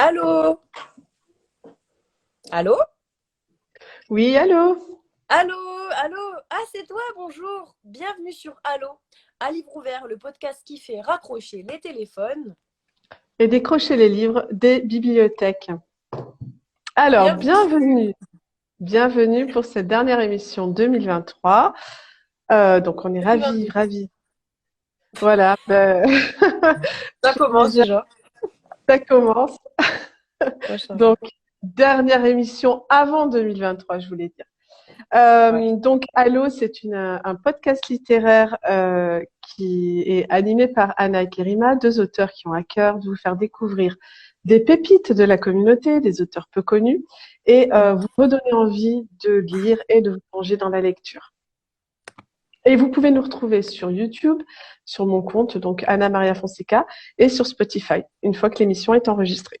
Allô? Allô? Oui, allô? Allô? Allô? Ah, c'est toi, bonjour. Bienvenue sur Allô, à livre ouvert, le podcast qui fait raccrocher les téléphones. Et décrocher les livres des bibliothèques. Alors, Bienvenue. bienvenue pour cette dernière émission 2023. Donc, on est ravis, 2022. ravis. Voilà, Ça commence déjà, déjà. ça commence. Machin. Donc, dernière émission avant 2023, je voulais dire. Ouais. Donc, Allo, c'est un podcast littéraire qui est animé par Anna et Kerima, deux auteurs qui ont à cœur de vous faire découvrir des pépites de la communauté, des auteurs peu connus, et vous redonner envie de lire et de vous plonger dans la lecture. Et vous pouvez nous retrouver sur YouTube, sur mon compte, donc Anna Maria Fonseca, et sur Spotify, une fois que l'émission est enregistrée.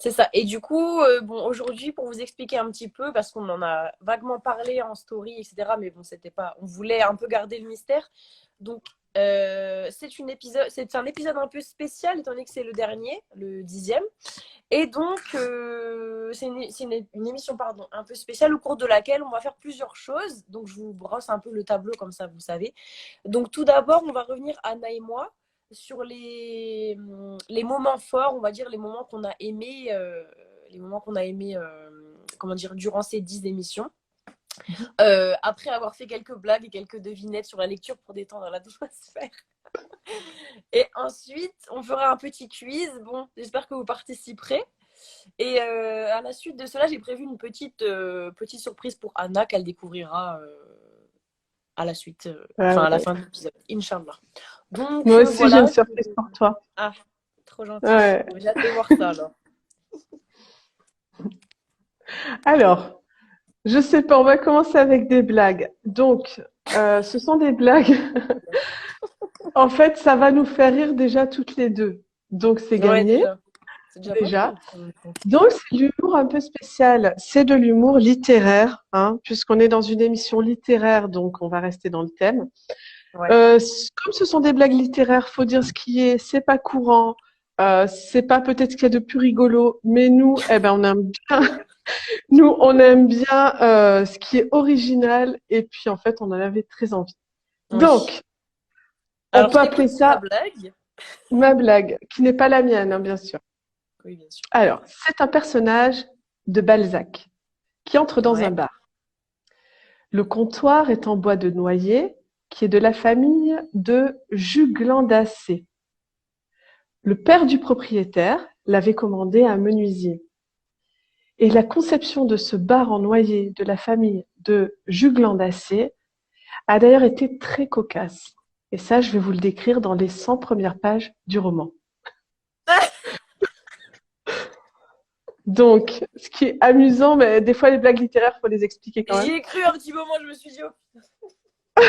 C'est ça. Et du coup, bon, aujourd'hui, pour vous expliquer un petit peu, parce qu'on en a vaguement parlé en story, etc., mais bon, c'était pas. On voulait un peu garder le mystère. Donc, c'est un épisode un peu spécial, étant donné que c'est le dernier, le 10e. Et donc, c'est une émission pardon, un peu spéciale au cours de laquelle on va faire plusieurs choses. Donc, je vous brosse un peu le tableau, comme ça, vous savez. Donc, tout d'abord, on va revenir, Anna et moi, sur les moments forts, on va dire, les moments qu'on a aimés comment dire, durant ces 10 émissions. Après avoir fait quelques blagues et quelques devinettes sur la lecture pour détendre l'atmosphère. Et ensuite, on fera un petit quiz. Bon, j'espère que vous participerez. Et à la suite de cela, j'ai prévu une petite surprise pour Anna qu'elle découvrira à la suite, Ah enfin à la ouais. fin de l'épisode, Inch'Allah. Donc Moi aussi, j'ai une voilà. surprise pour toi. Ah, trop gentil. Ouais. J'ai hâte de voir ça alors. Alors, je sais pas, on va commencer avec des blagues. Donc, ce sont des blagues. En fait, ça va nous faire rire déjà toutes les deux. Donc, c'est Ouais, gagné, déjà. C'est déjà pas déjà. mal. Donc, c'est de l'humour un peu spécial. C'est de l'humour littéraire, hein, puisqu'on est dans une émission littéraire, donc on va rester dans le thème. Ouais. Comme ce sont des blagues littéraires, faut dire ce qui est, c'est pas courant, c'est pas peut-être ce qu'il y a de plus rigolo, mais nous, eh ben, on aime bien, nous, on aime bien ce qui est original, et puis en fait, on en avait très envie. Oui. Donc, on Alors, je peut t'écoute appeler pour ta ça blague. ma blague, qui n'est pas la mienne, hein, bien sûr. Oui, bien sûr. Alors, c'est un personnage de Balzac qui entre dans un Ouais. bar. Le comptoir est en bois de noyer, qui est de la famille de Juglandacées. Le père du propriétaire l'avait commandé à un menuisier. Et la conception de ce bar en noyer de la famille de Juglandacées a d'ailleurs été très cocasse. Et ça, je vais vous le décrire dans les 100 premières pages du roman. Donc, ce qui est amusant, mais des fois les blagues littéraires, faut les expliquer quand J'y même, ai cru un petit moment, je me suis dit, oh,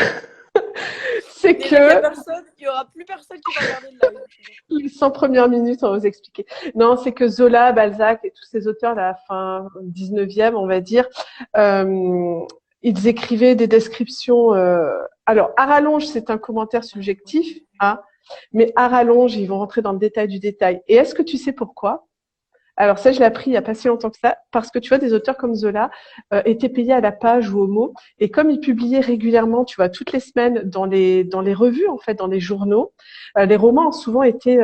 c'est déjà qu'il n'y a que personne, il n'y aura plus personne qui va regarder le live. les 100 premières minutes, on va vous expliquer. Non, c'est que Zola, Balzac et tous ces auteurs de la fin 19e, on va dire, euh, ils écrivaient des descriptions. Alors, à rallonge, c'est un commentaire subjectif, hein, mais à rallonge, ils vont rentrer dans le détail du détail. Et est-ce que tu sais pourquoi? Alors ça, je l'ai appris il n'y a pas si longtemps que ça, parce que tu vois, des auteurs comme Zola étaient payés à la page ou au mot, et comme ils publiaient régulièrement, tu vois, toutes les semaines dans les revues, en fait, dans les journaux, les romans ont souvent été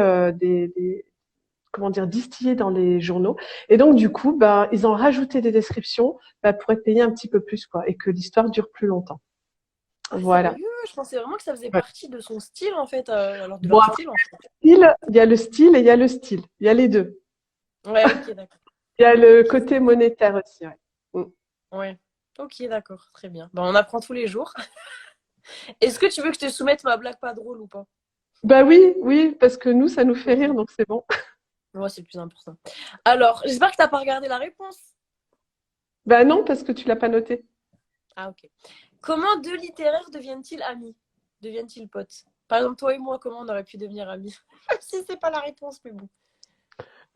comment dire, distillés dans les journaux, et donc du coup, ben, ils ont rajouté des descriptions pour être payés un petit peu plus, quoi, et que l'histoire dure plus longtemps. Ah, Voilà. sérieux? Je pensais vraiment que ça faisait Ouais. partie de son style, en fait, alors de Bon, leur après, style, en fait. il y a le style et il y a le style. Il y a les deux. Ouais, ok, d'accord. Il y a le côté monétaire aussi. Ouais. Mm. Ouais. Ok, d'accord, très bien. Ben, on apprend tous les jours. Est-ce que tu veux que je te soumette ma blague pas drôle ou pas? Bah oui, oui, parce que nous, ça nous fait rire, Ok. donc c'est bon. Moi, c'est le plus important. Alors, j'espère que t'as pas regardé la réponse. Bah non, parce que tu l'as pas noté. Ah, ok. Comment deux littéraires deviennent-ils amis? Deviennent-ils potes? Par exemple, toi et moi, comment on aurait pu devenir amis? Même si c'est pas la réponse, mais bon.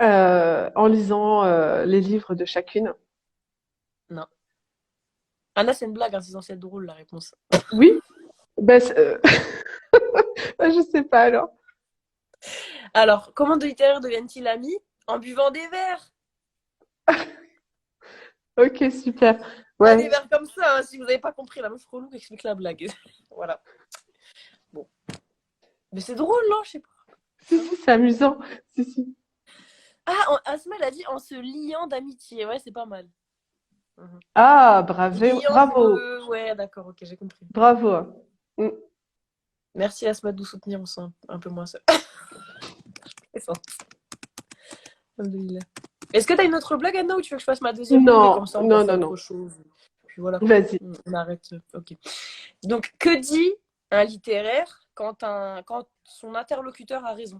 En lisant les livres de chacune. Non. Anna, c'est une blague, hein, c'est censé être drôle la réponse. Oui, bah, bah, je sais pas alors. Alors, comment deux littéraires deviennent-ils amis? En buvant des verres. Ok, super. Pas Ouais, des verres comme ça, hein, si vous n'avez pas compris. La meuf relou qui explique la blague. Voilà. Bon. Mais c'est drôle, non? Je sais pas. si, c'est amusant. Si, si. Ah, Asma, elle a dit en se liant d'amitié. Ouais, c'est pas mal. Mhm. Ah, bravo, Liant bravo, de... Ouais, d'accord, ok, j'ai compris. bravo. Mm. Merci Asma de nous soutenir, on se sent un peu moins seul. Alhamdoulilah. Est-ce que tu as une autre blague, Anna, ou tu veux que je fasse ma deuxième blague et comme Non, ça on non, passe à non, non. autre chose? Puis voilà quoi. Vas-y. On arrête. Ok. Donc, que dit un littéraire quand son interlocuteur a raison?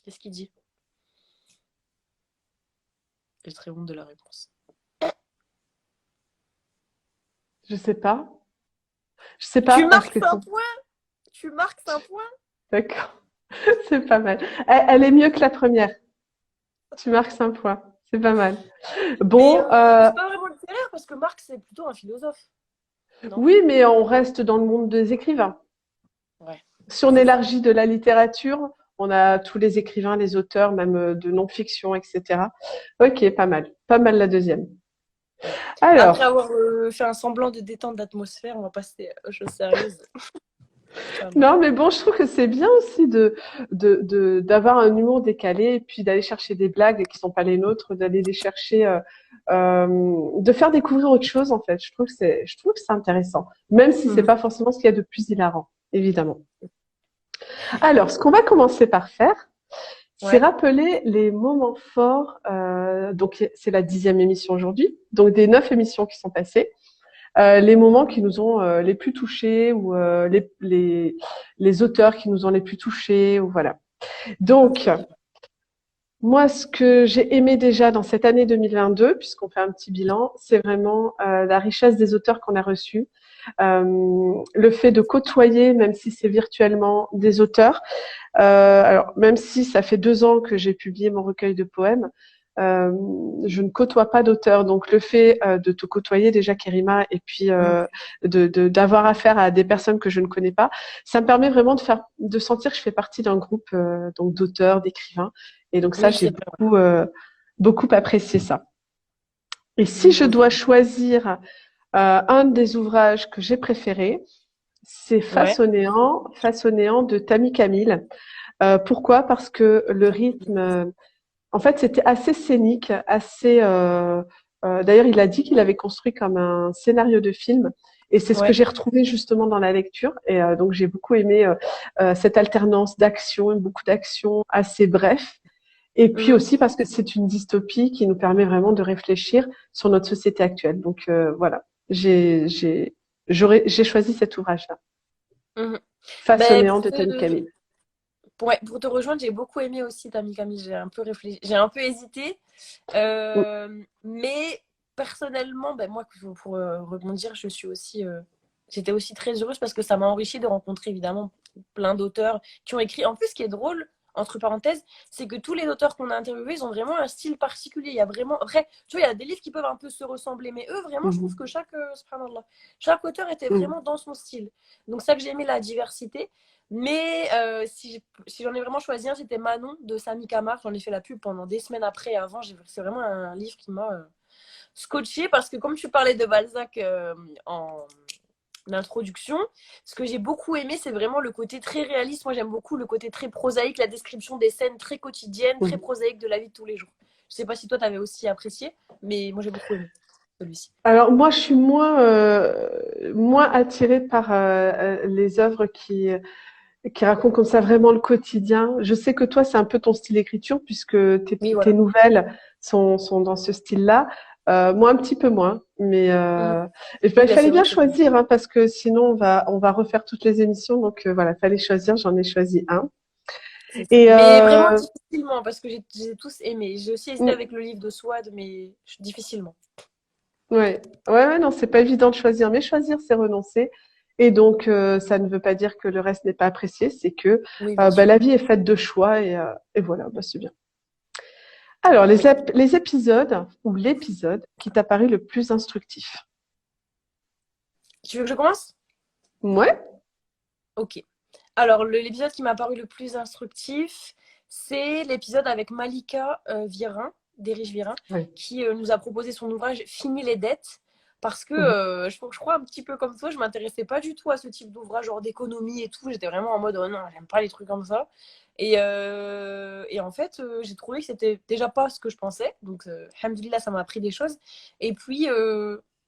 Qu'est-ce qu'il dit? J'ai très honte de la réponse. Je sais pas. Je sais pas Tu parce marques que un c'est... point? Tu marques un point? D'accord. C'est pas mal. Elle est mieux que la première. Tu marques 5 points. C'est pas mal. Mais Bon, c'est pas vraiment littéraire parce que Marx, c'est plutôt un philosophe. Non? oui, mais on reste dans le monde des écrivains. Ouais, Si on c'est ça. élargit de la littérature, on a tous les écrivains, les auteurs, même de non-fiction, etc. Ok, pas mal. Pas mal la deuxième. Ouais. Après Alors, avoir fait un semblant de détente d'atmosphère, on va passer aux choses sérieuses. Inch'Allah. non, mais bon, je trouve que c'est bien aussi d'avoir un humour décalé et puis d'aller chercher des blagues qui sont pas les nôtres, d'aller les chercher, de faire découvrir autre chose, en fait. Je trouve que c'est intéressant. Même si c'est Mhm. pas forcément ce qu'il y a de plus hilarant, évidemment. Alors, ce qu'on va commencer par faire, c'est Ouais. rappeler les moments forts. Donc, c'est la 10e émission aujourd'hui. Donc, des 9 émissions qui sont passées. Les moments qui nous ont les plus touchés ou les auteurs qui nous ont les plus touchés ou voilà. Ok, Donc, ok. moi, ce que j'ai aimé déjà dans cette année 2022, puisqu'on fait un petit bilan, c'est vraiment la richesse des auteurs qu'on a reçus, le fait de côtoyer, même si c'est virtuellement, des auteurs. Alors, même si ça fait 2 ans que j'ai publié mon recueil de poèmes, euh, je ne côtoie pas d'auteurs. Donc, le fait de te côtoyer déjà, Kerima, et puis Mhm. d'avoir affaire à des personnes que je ne connais pas, ça me permet vraiment de sentir que je fais partie d'un groupe donc d'auteurs, d'écrivains. Et donc ça, Oui, j'ai c'est vrai. beaucoup apprécié ça. Et si Oui, je moi aussi. dois choisir un des ouvrages que j'ai préféré, c'est Ouais. Face au néant de Tammy Camille. Pourquoi? Parce que le rythme, en fait, c'était assez scénique, assez. D'ailleurs, il a dit qu'il avait construit comme un scénario de film, et c'est ce que Ouais. j'ai retrouvé justement dans la lecture. Et donc, j'ai beaucoup aimé cette alternance d'action, beaucoup d'action assez bref. Et puis Mhm. aussi parce que c'est une dystopie qui nous permet vraiment de réfléchir sur notre société actuelle. Donc voilà, j'ai choisi cet ouvrage-là, Mhm. Face au Ben, néant de Tammy Camille. ouais, pour te rejoindre, j'ai beaucoup aimé aussi Tammy Camille. J'ai un peu réfléchi, j'ai un peu hésité. Mm, Mais personnellement, ben moi, pour rebondir, j'étais aussi très heureuse parce que ça m'a enrichi de rencontrer évidemment plein d'auteurs qui ont écrit. En plus, ce qui est drôle, entre parenthèses, c'est que tous les auteurs qu'on a interviewés, ils ont vraiment un style particulier. Il y a vraiment, après, tu vois, il y a des livres qui peuvent un peu se ressembler, mais eux, vraiment, je trouve mhm, que subhanallah, chaque auteur était mm, vraiment dans son style. Donc ça que j'ai aimé la diversité. Mais si j'en ai vraiment choisi un, c'était Manon de Sami Kamar. J'en ai fait la pub pendant des semaines après et avant. C'est vraiment un livre qui m'a scotché parce que comme tu parlais de Balzac en introduction, ce que j'ai beaucoup aimé, c'est vraiment le côté très réaliste. Moi, j'aime beaucoup le côté très prosaïque, la description des scènes très quotidiennes, très mm. prosaïques de la vie de tous les jours. Je sais pas si toi, tu avais aussi apprécié, mais moi, j'ai beaucoup aimé celui-ci. Alors moi, je suis moins attirée par les œuvres qui racontent comme ça vraiment le quotidien. Je sais que toi, c'est un peu ton style d'écriture puisque Oui, tes voilà. nouvelles sont dans ce style-là. Moi, un petit peu moins, mais Mhm. il Oui, bah, c'est fallait vrai bien que c'est cool. choisir hein, parce que sinon on va refaire toutes les émissions. Donc voilà, fallait choisir. J'en ai choisi un. C'est ça. Et Mais vraiment difficilement, parce que j'ai tous aimé. J'ai aussi hésité mm, avec le livre de Swad, mais difficilement. ouais, non, c'est pas évident de choisir, mais choisir, c'est renoncer. Et donc, ça ne veut pas dire que le reste n'est pas apprécié, c'est que Oui, bien bah, sûr. la vie est faite de choix et voilà, bah, c'est bien. Alors, Oui. les épisodes ou l'épisode qui t'a paru le plus instructif. Tu veux que je commence? Ouais. Ok. Alors, l'épisode qui m'a paru le plus instructif, C'est l'épisode avec Malika Virin, d'Erich Virin, Oui. qui nous a proposé son ouvrage Fini les dettes. Parce que Mhm. je crois un petit peu comme toi, je m'intéressais pas du tout à ce type d'ouvrage, genre d'économie et tout. J'étais vraiment en mode, oh non, j'aime pas les trucs comme ça. Et en fait, j'ai trouvé que c'était déjà pas ce que je pensais. Donc, alhamdoulilah, ça m'a appris des choses. Et puis,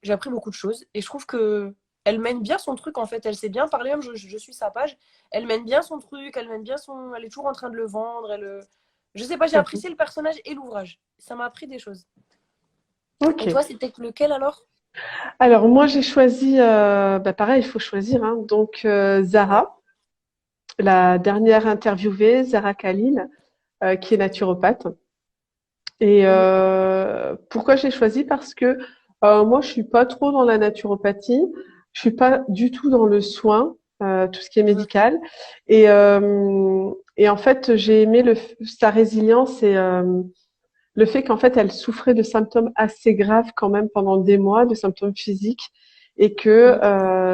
j'ai appris beaucoup de choses. Et je trouve que elle mène bien son truc, en fait. Elle sait bien parler, même je suis sa page. Elle mène bien son truc, elle mène bien son. Elle est toujours en train de le vendre. Je sais pas, j'ai Mhm. apprécié le personnage et l'ouvrage. Ça m'a appris des choses. Ok. Et toi, c'était lequel alors? Alors moi j'ai choisi, bah, pareil, il faut choisir, hein. Donc Ouais. Zara, la dernière interviewée, Zara Khalil, qui est naturopathe. Et Mhm. pourquoi j'ai choisi? Parce que moi je suis pas trop dans la naturopathie, je suis pas du tout dans le soin, tout ce qui est Mhm. médical. Et en fait j'ai aimé sa résilience et le fait qu'en fait, elle souffrait de symptômes assez graves quand même pendant des mois, de symptômes physiques, et que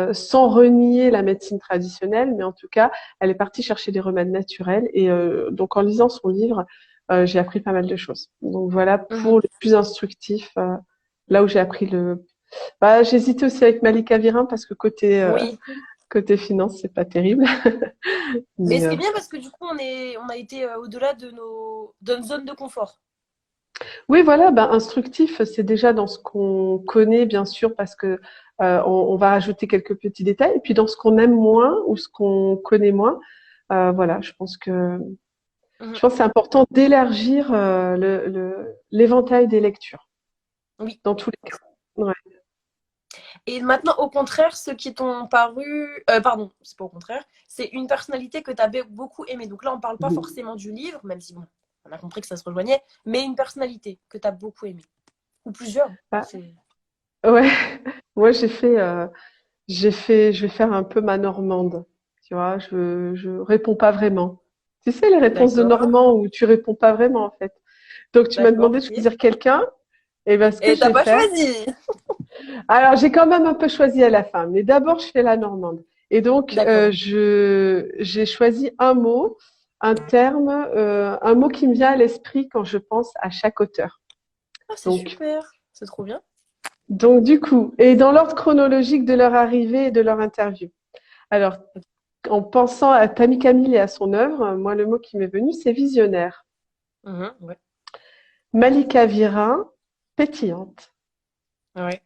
Mhm. sans renier la médecine traditionnelle, mais en tout cas, elle est partie chercher des remèdes naturels. Et donc, en lisant son livre, j'ai appris pas mal de choses. Donc voilà Mhm. pour le plus instructif, là où j'ai appris le. Bah, j'hésitais aussi avec Malika Virin parce que Oui. côté finance, c'est pas terrible, Mais mais c'est bien parce que du coup, on a été au-delà de notre zone de confort. oui, voilà, ben, instructif, c'est déjà dans ce qu'on connaît, bien sûr, parce que on va rajouter quelques petits détails. Et puis dans ce qu'on aime moins ou ce qu'on connaît moins, voilà, Mhm. je pense que c'est important d'élargir l'éventail des lectures Oui. dans tous les cas. Ouais. Et maintenant, au contraire, ceux qui t'ont paru. Pardon, c'est pas au contraire. C'est une personnalité que tu as beaucoup aimée. Donc là, on parle pas forcément du livre, même si bon, on a compris que ça se rejoignait, mais une personnalité que tu as beaucoup aimée. Ou plusieurs. Ah, C'est... ouais. Moi, je vais faire un peu ma normande. Tu vois, je réponds pas vraiment. Tu sais, les réponses de D'accord, Normand où tu réponds pas vraiment, en fait. Donc, tu m'as d'accord, demandé de ok. choisir quelqu'un. Et ben, ce que Et je t'as vais pas faire, choisi. alors j'ai quand même un peu choisi à la fin, mais d'abord je fais la normande. Et donc, D'accord. j'ai choisi un mot, un terme, un mot qui me vient à l'esprit quand je pense à chaque auteur. Ah, c'est Donc, super. C'est trop bien. donc du coup, et dans l'ordre chronologique de leur arrivée et de leur interview. Alors, en pensant à Tammy Camille et à son œuvre, moi le mot qui m'est venu, c'est visionnaire. Mhm, ouais. Malika Virin, pétillante. Ouais.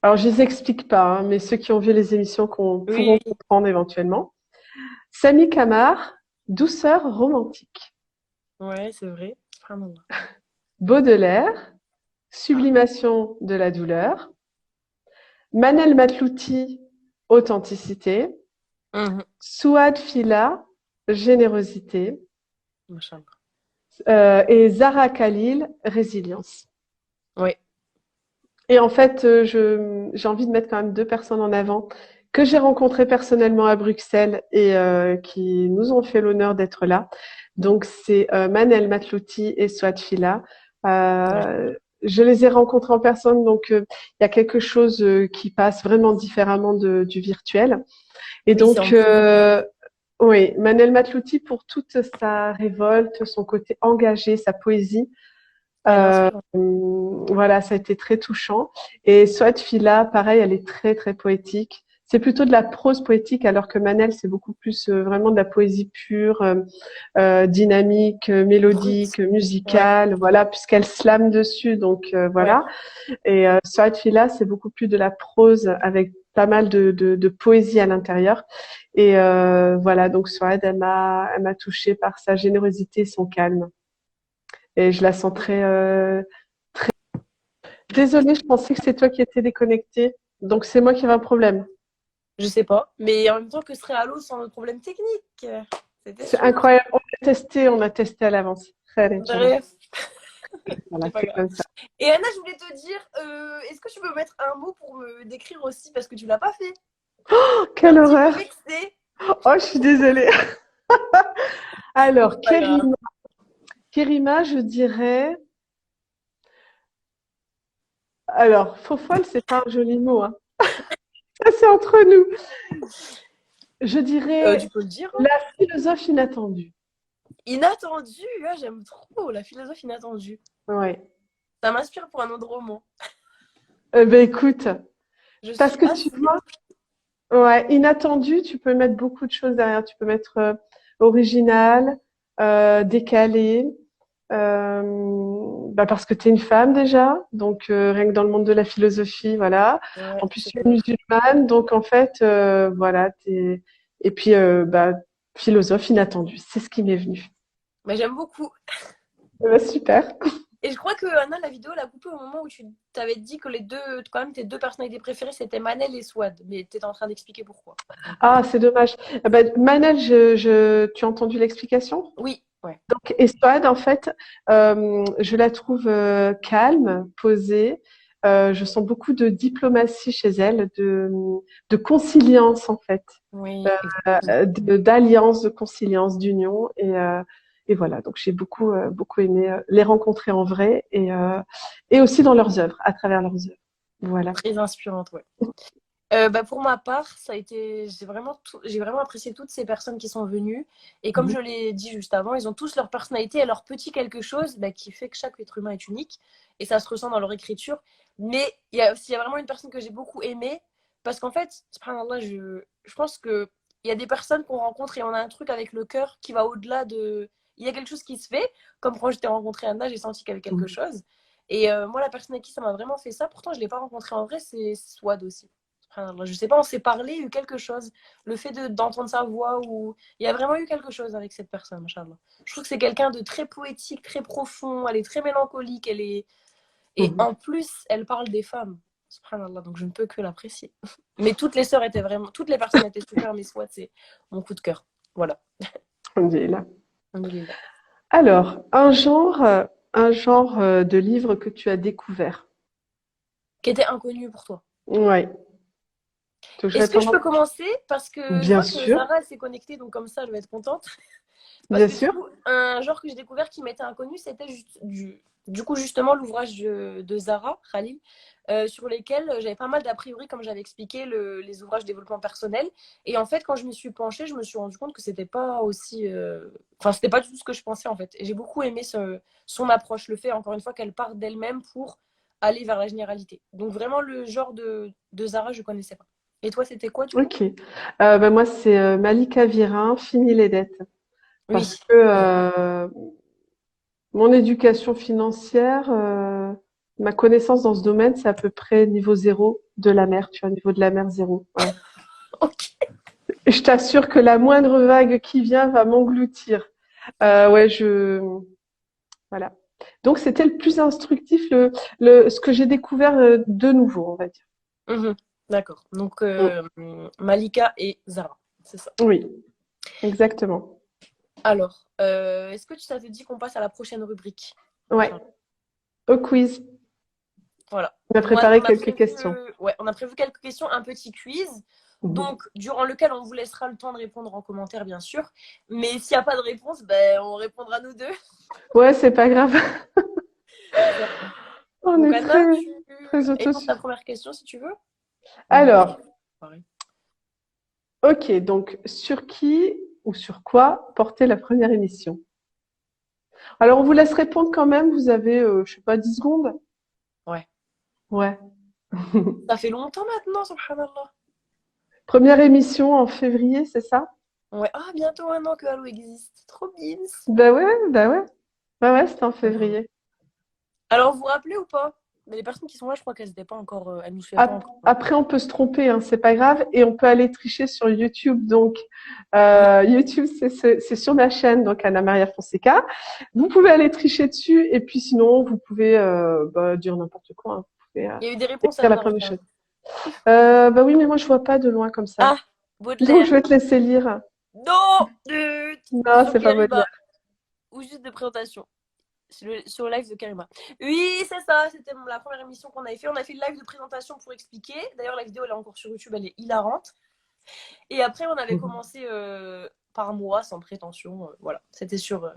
Alors, je les explique pas, hein, mais ceux qui ont vu les émissions pourront Oui, oui. comprendre éventuellement. Samy Kamar, douceur romantique. Ouais, c'est vrai. Subhanallah. Baudelaire, sublimation de la douleur. Manel Matlouti, authenticité. Mhm. Souad Fila, générosité. Machallah. Et Zara Khalil, résilience. Ouais. Et en fait, j'ai envie de mettre quand même deux personnes en avant que j'ai rencontrées personnellement à Bruxelles et qui nous ont fait l'honneur d'être là. Donc, c'est Manel Matlouti et Souad Fila. Ouais. Je les ai rencontrés en personne, donc il y a quelque chose qui passe vraiment différemment du virtuel. Et Oui, c'est donc, ancré. oui, Manel Matlouti pour toute sa révolte, son côté engagé, sa poésie. Ouais, elle inspire. Voilà, ça a été très touchant. Et Swat Fila, pareil, elle est très très poétique. C'est plutôt de la prose poétique, alors que Manel, c'est beaucoup plus vraiment de la poésie pure, dynamique, Brut. mélodique, Ouais. musicale, voilà, puisqu'elle slame dessus. Donc Ouais. voilà. Et Swat Fila, c'est beaucoup plus de la prose avec pas mal de poésie à l'intérieur. Et voilà, donc Swat, elle m'a touchée par sa générosité et son calme. Et je la sens très désolée, je pensais que c'est toi qui étais déconnecté. Donc c'est moi qui avais un problème. Je sais pas. Mais en même temps, que serait Halo sans notre problème technique? C'était C'est sûr. incroyable. On a testé à l'avance. Très bien. Bref, Voilà, c'est pas c'est grave. comme ça. Et Anna, je voulais te dire, est-ce que tu peux mettre un mot pour me décrire aussi? Parce que tu l'as pas fait. Oh, Je suis un quelle petit peu horreur. vexée. Oh, je suis désolée. Mais Alors, c'est pas grave. Kerima, je dirais. Alors, faux folle, c'est pas un joli mot, hein. Ça, c'est entre nous. Je Tu dirais peux le dire, hein. la philosophe inattendue. Inattendu, ah, j'aime trop la philosophe inattendue. Ouais. Ça m'inspire pour un autre roman. Ben écoute, Je parce suis que tu assez. vois, ouais, inattendu, tu peux mettre beaucoup de choses derrière. Tu peux mettre original, décalé, bah parce que tu es une femme déjà, donc rien que dans le monde de la philosophie, voilà. Ouais, En plus, c'est tu es clair. musulmane, donc en fait, voilà, et puis bah, philosophe inattendu, c'est ce qui m'est venu. Mais j'aime beaucoup. Bah, super. Et je crois que Anna, la vidéo, elle a coupé au moment où tu t'avais dit que les deux, quand même, tes deux personnalités préférées, c'était Manel et Swad. Mais tu étais en train d'expliquer pourquoi. Donc, Ah, c'est dommage. Bah, Manel, tu as entendu l'explication? oui, ouais. Donc, Estoile, en fait, je la trouve calme, posée. Je sens beaucoup de diplomatie chez elle, de conciliance, en fait, Oui, exactement. d'alliance, de conciliance, d'union. Et voilà, donc j'ai beaucoup aimé les rencontrer en vrai et aussi dans leurs œuvres, à travers leurs œuvres. Voilà. Très inspirante, ouais. Bah, pour ma part, ça a été, j'ai vraiment apprécié toutes ces personnes qui sont venues. Et comme Mhm. je l'ai dit juste avant, ils ont tous leur personnalité et leur petit quelque chose bah, qui fait que chaque être humain est unique. Et ça se ressent dans leur écriture. Mais il y a vraiment une personne que j'ai beaucoup aimée. Parce qu'en fait, subhanallah, je pense qu'il y a des personnes qu'on rencontre et on a un truc avec le cœur qui va au-delà de. Il y a quelque chose qui se fait. Comme quand je t'ai rencontré Anna, j'ai senti qu'il y avait quelque chose. Et moi, la personne avec qui ça m'a vraiment fait ça, pourtant je ne l'ai pas rencontré en vrai, c'est Swad aussi. Subhanallah. Je sais pas, on s'est parlé, il y a eu quelque chose. Le fait d'entendre sa voix, ou il y a vraiment eu quelque chose avec cette personne, machallah. Je trouve que c'est quelqu'un de très poétique, très profond, elle est très mélancolique, et Mhm. en plus, elle parle des femmes. Subhanallah, donc je ne peux que l'apprécier. Mais toutes les sœurs étaient vraiment, toutes les personnes étaient super, mais soit c'est mon coup de cœur. Voilà. Alhamdulillah. Alhamdulillah. Alors, un genre de livre que tu as découvert. Qui était inconnu pour toi. Ouais. Donc, je vais Est-ce que je t'en... peux commencer? Parce que je Bien vois que sûr, Zara, elle s'est connectée, donc comme ça, je vais être contente. Parce bien que du sûr. coup, un genre que j'ai découvert qui m'était inconnu, c'était du coup justement l'ouvrage de Zara Khalil, sur lesquels j'avais pas mal d'a priori, comme j'avais expliqué, les ouvrages de développement personnel. Et en fait, quand je me suis penchée, je me suis rendu compte que c'était pas aussi. Enfin, c'était pas du tout ce que je pensais en fait. Et j'ai beaucoup aimé son approche, le fait, encore une fois, qu'elle parte d'elle-même pour aller vers la généralité. Donc vraiment, le genre de Zara, je connaissais pas. Et toi, c'était quoi du coup? Ok. Ben moi, c'est Malika Virin, Fini les dettes. Oui. Parce que mon éducation financière, ma connaissance dans ce domaine, c'est à peu près niveau zéro de la mer, tu vois, niveau de la mer zéro. Voilà. Ok. Et je t'assure que la moindre vague qui vient va m'engloutir. Ouais, voilà. Donc, c'était le plus instructif, ce que j'ai découvert de nouveau, on va dire. Mhm. D'accord. Donc, Mm. Malika et Zara, c'est ça. Oui, exactement. Alors, est-ce que ça te dit qu'on passe à la prochaine rubrique? Ouais, au quiz. Voilà. On a Donc, préparé quelques questions. ouais, on a prévu quelques questions, un petit quiz, Mhm. donc durant lequel on vous laissera le temps de répondre en commentaire, bien sûr. Mais s'il n'y a pas de réponse, ben, on répondra nous deux. Ouais, c'est pas grave. Ça. On Donc, est Anna, très, tu très énonces ta autosuffisant. première question si tu veux. Ou moi, Alors, pareil. ok, donc sur qui ou sur quoi porter la première émission? Alors, on vous laisse répondre quand même. Vous avez, je sais pas, 10 secondes. Ouais. Ouais. Ça fait longtemps maintenant, subhanallah. Première émission en février, c'est ça? Ouais. Ah, bientôt un an que Halo existe. Trop bien. Bah ouais, bah ouais. Ouais, ouais, c'était en février. Alors, vous vous rappelez ou pas? Mais les personnes qui sont là, je crois qu'elles n'étaient pas encore, elles nous suivaient pas encore. Après, on peut se tromper, hein, c'est pas grave. Et on peut aller tricher sur YouTube. Donc, Oui. YouTube, c'est sur ma chaîne, donc Anna Maria Fonseca. Vous pouvez aller tricher dessus. Et puis sinon, vous pouvez bah, dire n'importe quoi, hein. Vous pouvez Il y a eu des réponses, écrire la Anna, première regarde. chose. Bah oui, mais moi, je vois pas de loin comme ça. Ah, Donc, Baudelaire. je vais te laisser lire. Non! Non, Sur c'est pas Baudelaire. Karima. Ou juste de présentation. Sur le live de Karima. Oui, c'est ça. C'était la première émission qu'on avait fait. On a fait le live de présentation pour expliquer. D'ailleurs, la vidéo, elle est encore sur YouTube. Elle est hilarante. Et après, on avait Mhm. commencé par moi, sans prétention. Voilà. C'était sur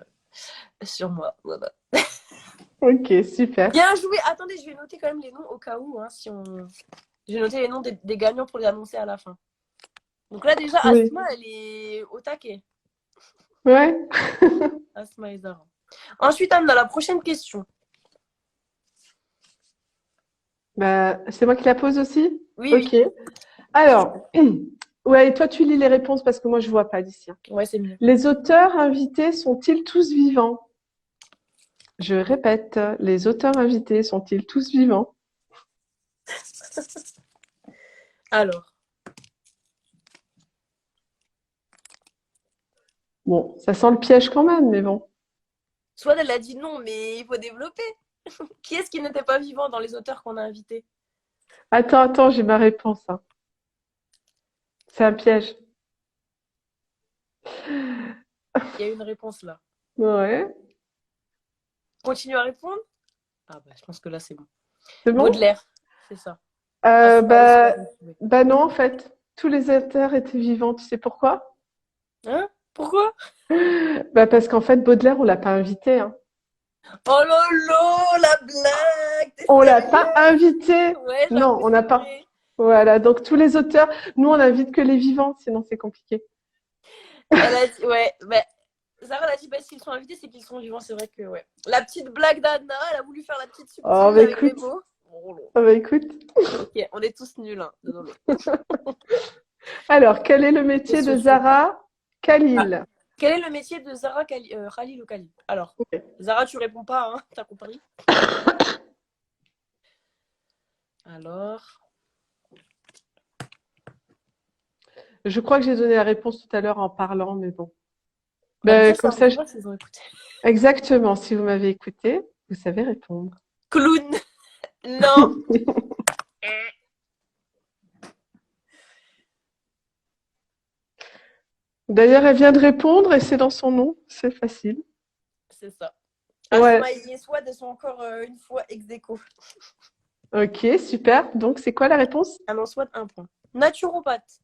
moi. Voilà. Ok, super. Bien joué. Attendez, je vais noter quand même les noms au cas où. Hein, si on... Je vais noter les noms des gagnants pour les annoncer à la fin. Donc là, déjà, Oui. Asma, elle est au taquet. Ouais. Asma et Zara. Ensuite, Anna, la prochaine question. Bah, c'est moi qui la pose aussi? Oui, Ok. oui. Alors, ouais, et toi, tu lis les réponses parce que moi, je vois pas d'ici. Ouais, c'est mieux. Les auteurs invités sont-ils tous vivants? Je répète, les auteurs invités sont-ils tous vivants? Alors, Bon, ça sent le piège quand même, mais bon. soit elle a dit non, mais il faut développer. Qui est-ce qui n'était pas vivant dans les auteurs qu'on a invités? Attends, j'ai ma réponse, hein. C'est un piège. Il y a une réponse là. Ouais, Continue à répondre? Ah bah, je pense que là, c'est bon. c'est bon? Baudelaire, c'est ça. Euh, Asma et bah, Swan. bah non, en fait, tous les auteurs étaient vivants. Tu sais pourquoi? Hein? Pourquoi? Bah parce qu'en fait, Baudelaire, on l'a pas invité, hein. Oh lolo, la blague! T'es On l'a pas sérieux? invité. Ouais, Non, j'avoue, on c'est n'a pas. vrai. Voilà, donc tous les auteurs, nous, on invite que les vivants, sinon c'est compliqué. Elle a dit, ouais, bah, Zara elle a dit, bah, s'ils sont invités, c'est qu'ils sont vivants. C'est vrai que, ouais. La petite blague d'Anna, elle a voulu faire la petite Oh, subtile bah avec les écoute, mots. Oh, là. écoute. Ok, on est tous nuls, hein. Désolé. Alors, quel est le Les métier de sociaux. Zara Ah, Khalil? quel est le métier de Zara Khalil ou Khalil? Alors, Zara, tu réponds pas, hein. T'as compris? Alors, Je crois que j'ai donné la réponse tout à l'heure en parlant, mais bon. bah, mais Ben, ça, comme ça ça, arrive pas s'ils ont écouté. exactement, si vous m'avez écouté, vous savez répondre. Clown. Non. D'ailleurs, elle vient de répondre et c'est dans son nom, c'est facile. C'est ça. Ouais, Asma et Yeswad, elles sont encore une fois ex aequo. ok, super. Donc, c'est quoi la réponse? Ah non, Swad, un point. Naturopathe.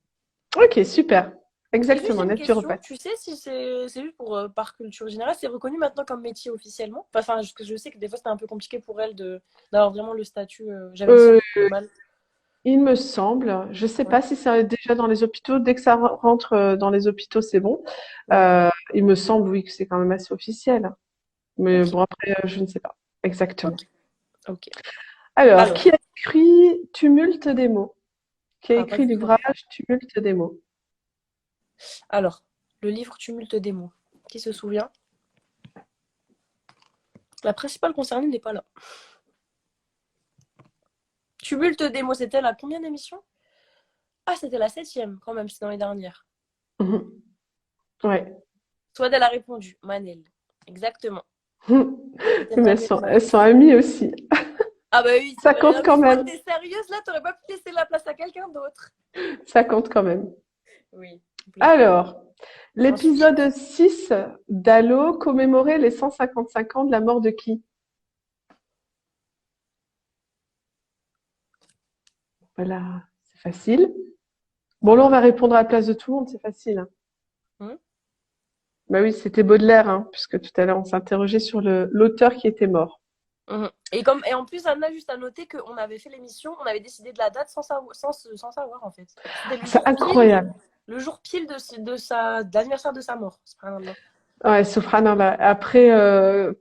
Ok, super. Et juste Exactement, une question, naturopathe. tu sais si c'est juste pour par culture générale, c'est reconnu maintenant comme métier officiellement? Enfin, parce que je sais que des fois c'était un peu compliqué pour elle d'avoir vraiment le statut. J'avais dit Euh, mal. il me semble, je sais Ouais, pas si c'est déjà dans les hôpitaux. Dès que ça rentre dans les hôpitaux, c'est bon. ouais. Il me semble, oui, que c'est quand même assez officiel. Mais Ok, bon, après, je ne sais pas exactement. ok, ok. Alors, Alors, qui a écrit Tumulte des mots? Qui a ah, pas écrit du tout. l'ouvrage Tumulte des mots? Alors, le livre Tumulte des mots. Qui se souvient? La principale concernée n'est pas là. Tumulte des mots, c'était la combien d'émissions? Ah, c'était la 7e quand même, c'est dans les dernières. Mhm. Ouais. Soit elle a répondu, Manel. Exactement. C'était Mais Manel elles Manel. sont amies aussi. Ah bah oui, c'est Ça vrai. compte Non mais quand Soit même. t'es sérieuse là, t'aurais pas pu laisser la place à quelqu'un d'autre. Ça compte quand même. Oui, complètement. Alors, Ensuite, l'épisode 6 d'Halo commémorait les 155 ans de la mort de qui? Voilà, c'est facile. Bon, là, on va répondre à la place de tout le monde, c'est facile, hein. hmm, Bah oui, c'était Baudelaire, hein, puisque tout à l'heure, on s'interrogeait sur l'auteur qui était mort. et en plus, Anna, juste à noter qu'on avait fait l'émission, on avait décidé de la date sans savoir en fait. C'était C'est incroyable. le jour pile de l'anniversaire de sa mort. Subhanallah. Ouais, subhanallah. Après,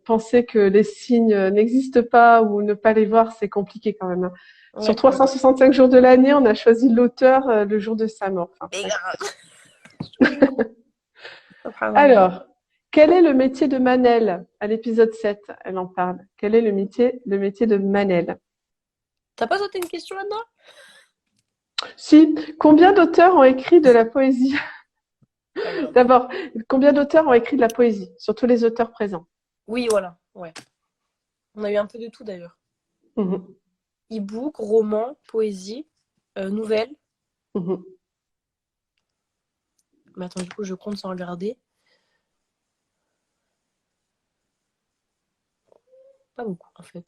penser que les signes n'existent pas ou ne pas les voir, c'est compliqué quand même, hein. Sur Ouais, ouais. 365 jours de l'année, on a choisi l'auteur le jour de sa mort. Enfin, Mais bref. grave. Subhanallah. Alors, quel est le métier de Manel? À l'épisode 7, elle en parle. Quel est le métier de Manel? T'as pas sauté une question, Anna? Si, combien d'auteurs ont écrit de la poésie? Pas grave. D'abord, combien d'auteurs ont écrit de la poésie? Surtout les auteurs présents. Oui, voilà. Ouais. On a eu un peu de tout d'ailleurs. Mhm, E-book, roman, poésie, nouvelle. mhm. Mais attends, du coup, je compte sans regarder. Pas beaucoup, en fait.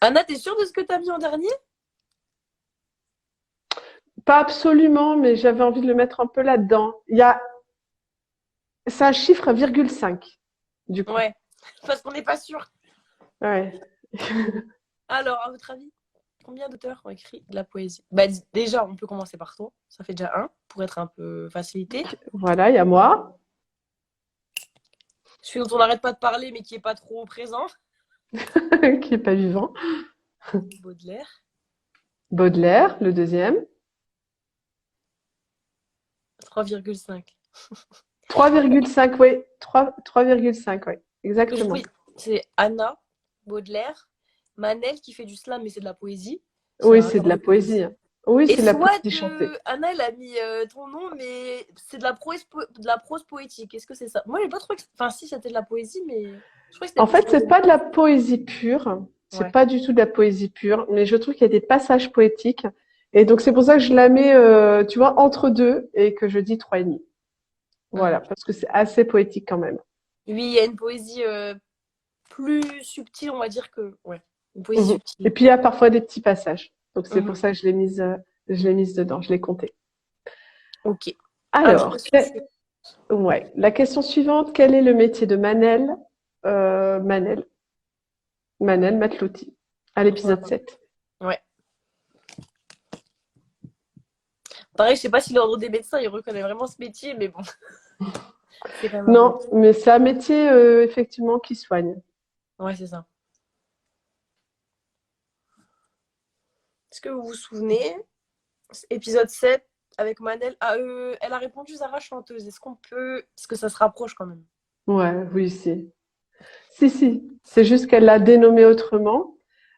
Anna, t'es sûre de ce que t'as mis en dernier? Pas absolument, mais j'avais envie de le mettre un peu là-dedans. C'est un chiffre 1,5, du coup. Ouais, parce qu'on n'est pas sûr. Ouais. Alors, à votre avis? Combien d'auteurs ont écrit de la poésie? Bah, déjà, on peut commencer par toi. Ça fait déjà un, pour être un peu facilité. Voilà, il y a moi, Celui dont on n'arrête pas de parler, mais qui n'est pas trop présent. qui est pas vivant. Baudelaire. Baudelaire, le deuxième. 3,5. 3,5, oui. 3,5, oui. Exactement. Oui, c'est Anna, Baudelaire, Manel qui fait du slam, mais c'est de la poésie. C'est Oui, un c'est de genre de la poésie, poésie. hein. Oui, Et c'est de la soit poésie chantée. Anna, elle a mis ton nom, mais c'est de la prose poétique. Est-ce que c'est ça? Moi, j'ai pas trop. Enfin, si, c'était de la poésie, mais je crois que c'était En plus fait, c'est poésie. pas de la poésie pure. C'est Ouais. pas du tout de la poésie pure, mais je trouve qu'il y a des passages poétiques. Et donc, c'est pour ça que je la mets, tu vois, entre deux et que je dis 3,5. Voilà, Mhm. parce que c'est assez poétique quand même. Oui, il y a une poésie plus subtile, on va dire que. Ouais, une poésie Mhm. Et subtile. puis, il y a parfois des petits passages. Donc, c'est pour Mhm. ça que je l'ai mise dedans, je l'ai compté. Ok. Alors, Alors, ouais, la question suivante, quel est le métier de Manel, Manel, Manel Matlouti, à l'épisode 7? ouais. Pareil, je sais pas si l'ordre des médecins, il reconnaît vraiment ce métier, mais bon, c'est quand même un bon Non, métier. mais c'est un métier, effectivement, qui soigne. Ouais, c'est ça. Est-ce que vous vous souvenez, épisode 7 avec Manel, elle a répondu Zara chanteuse. Est-ce qu'on peut. Est-ce que ça se rapproche quand même? Ouais, oui, si. Si, si. C'est juste qu'elle l'a dénommé autrement.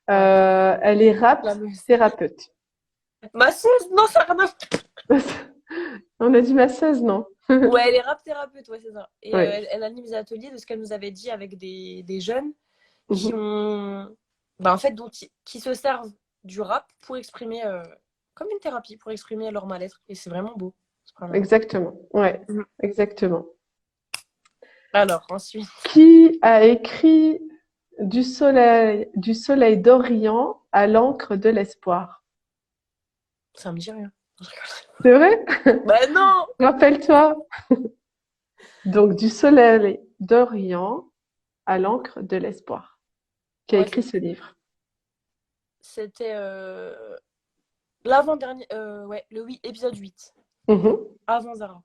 Ouais. Elle est rap La meuse. thérapeute. Masseuse? Non, ça n'a rien à voir. On a dit masseuse, non? Ouais, elle est rap thérapeute, ouais, c'est ça. Et Oui. elle anime des ateliers de ce qu'elle nous avait dit avec des jeunes qui Mhm. ont. Bah, en fait, qui se servent du rap pour exprimer. Comme une thérapie, pour exprimer leur mal-être. Et c'est vraiment beau. C'est pas mal. Exactement. Ouais, Mhm. exactement. Alors, ensuite. Qui a écrit du soleil d'Orient à l'encre de l'espoir? Ça me dit rien. C'est vrai? Bah non! Rappelle-toi. Donc, du soleil d'Orient à l'encre de l'espoir. Qui a Ouais, écrit ce livre? c'était l'avant-dernier. Ouais, épisode 8. Mhm. Avant Zara.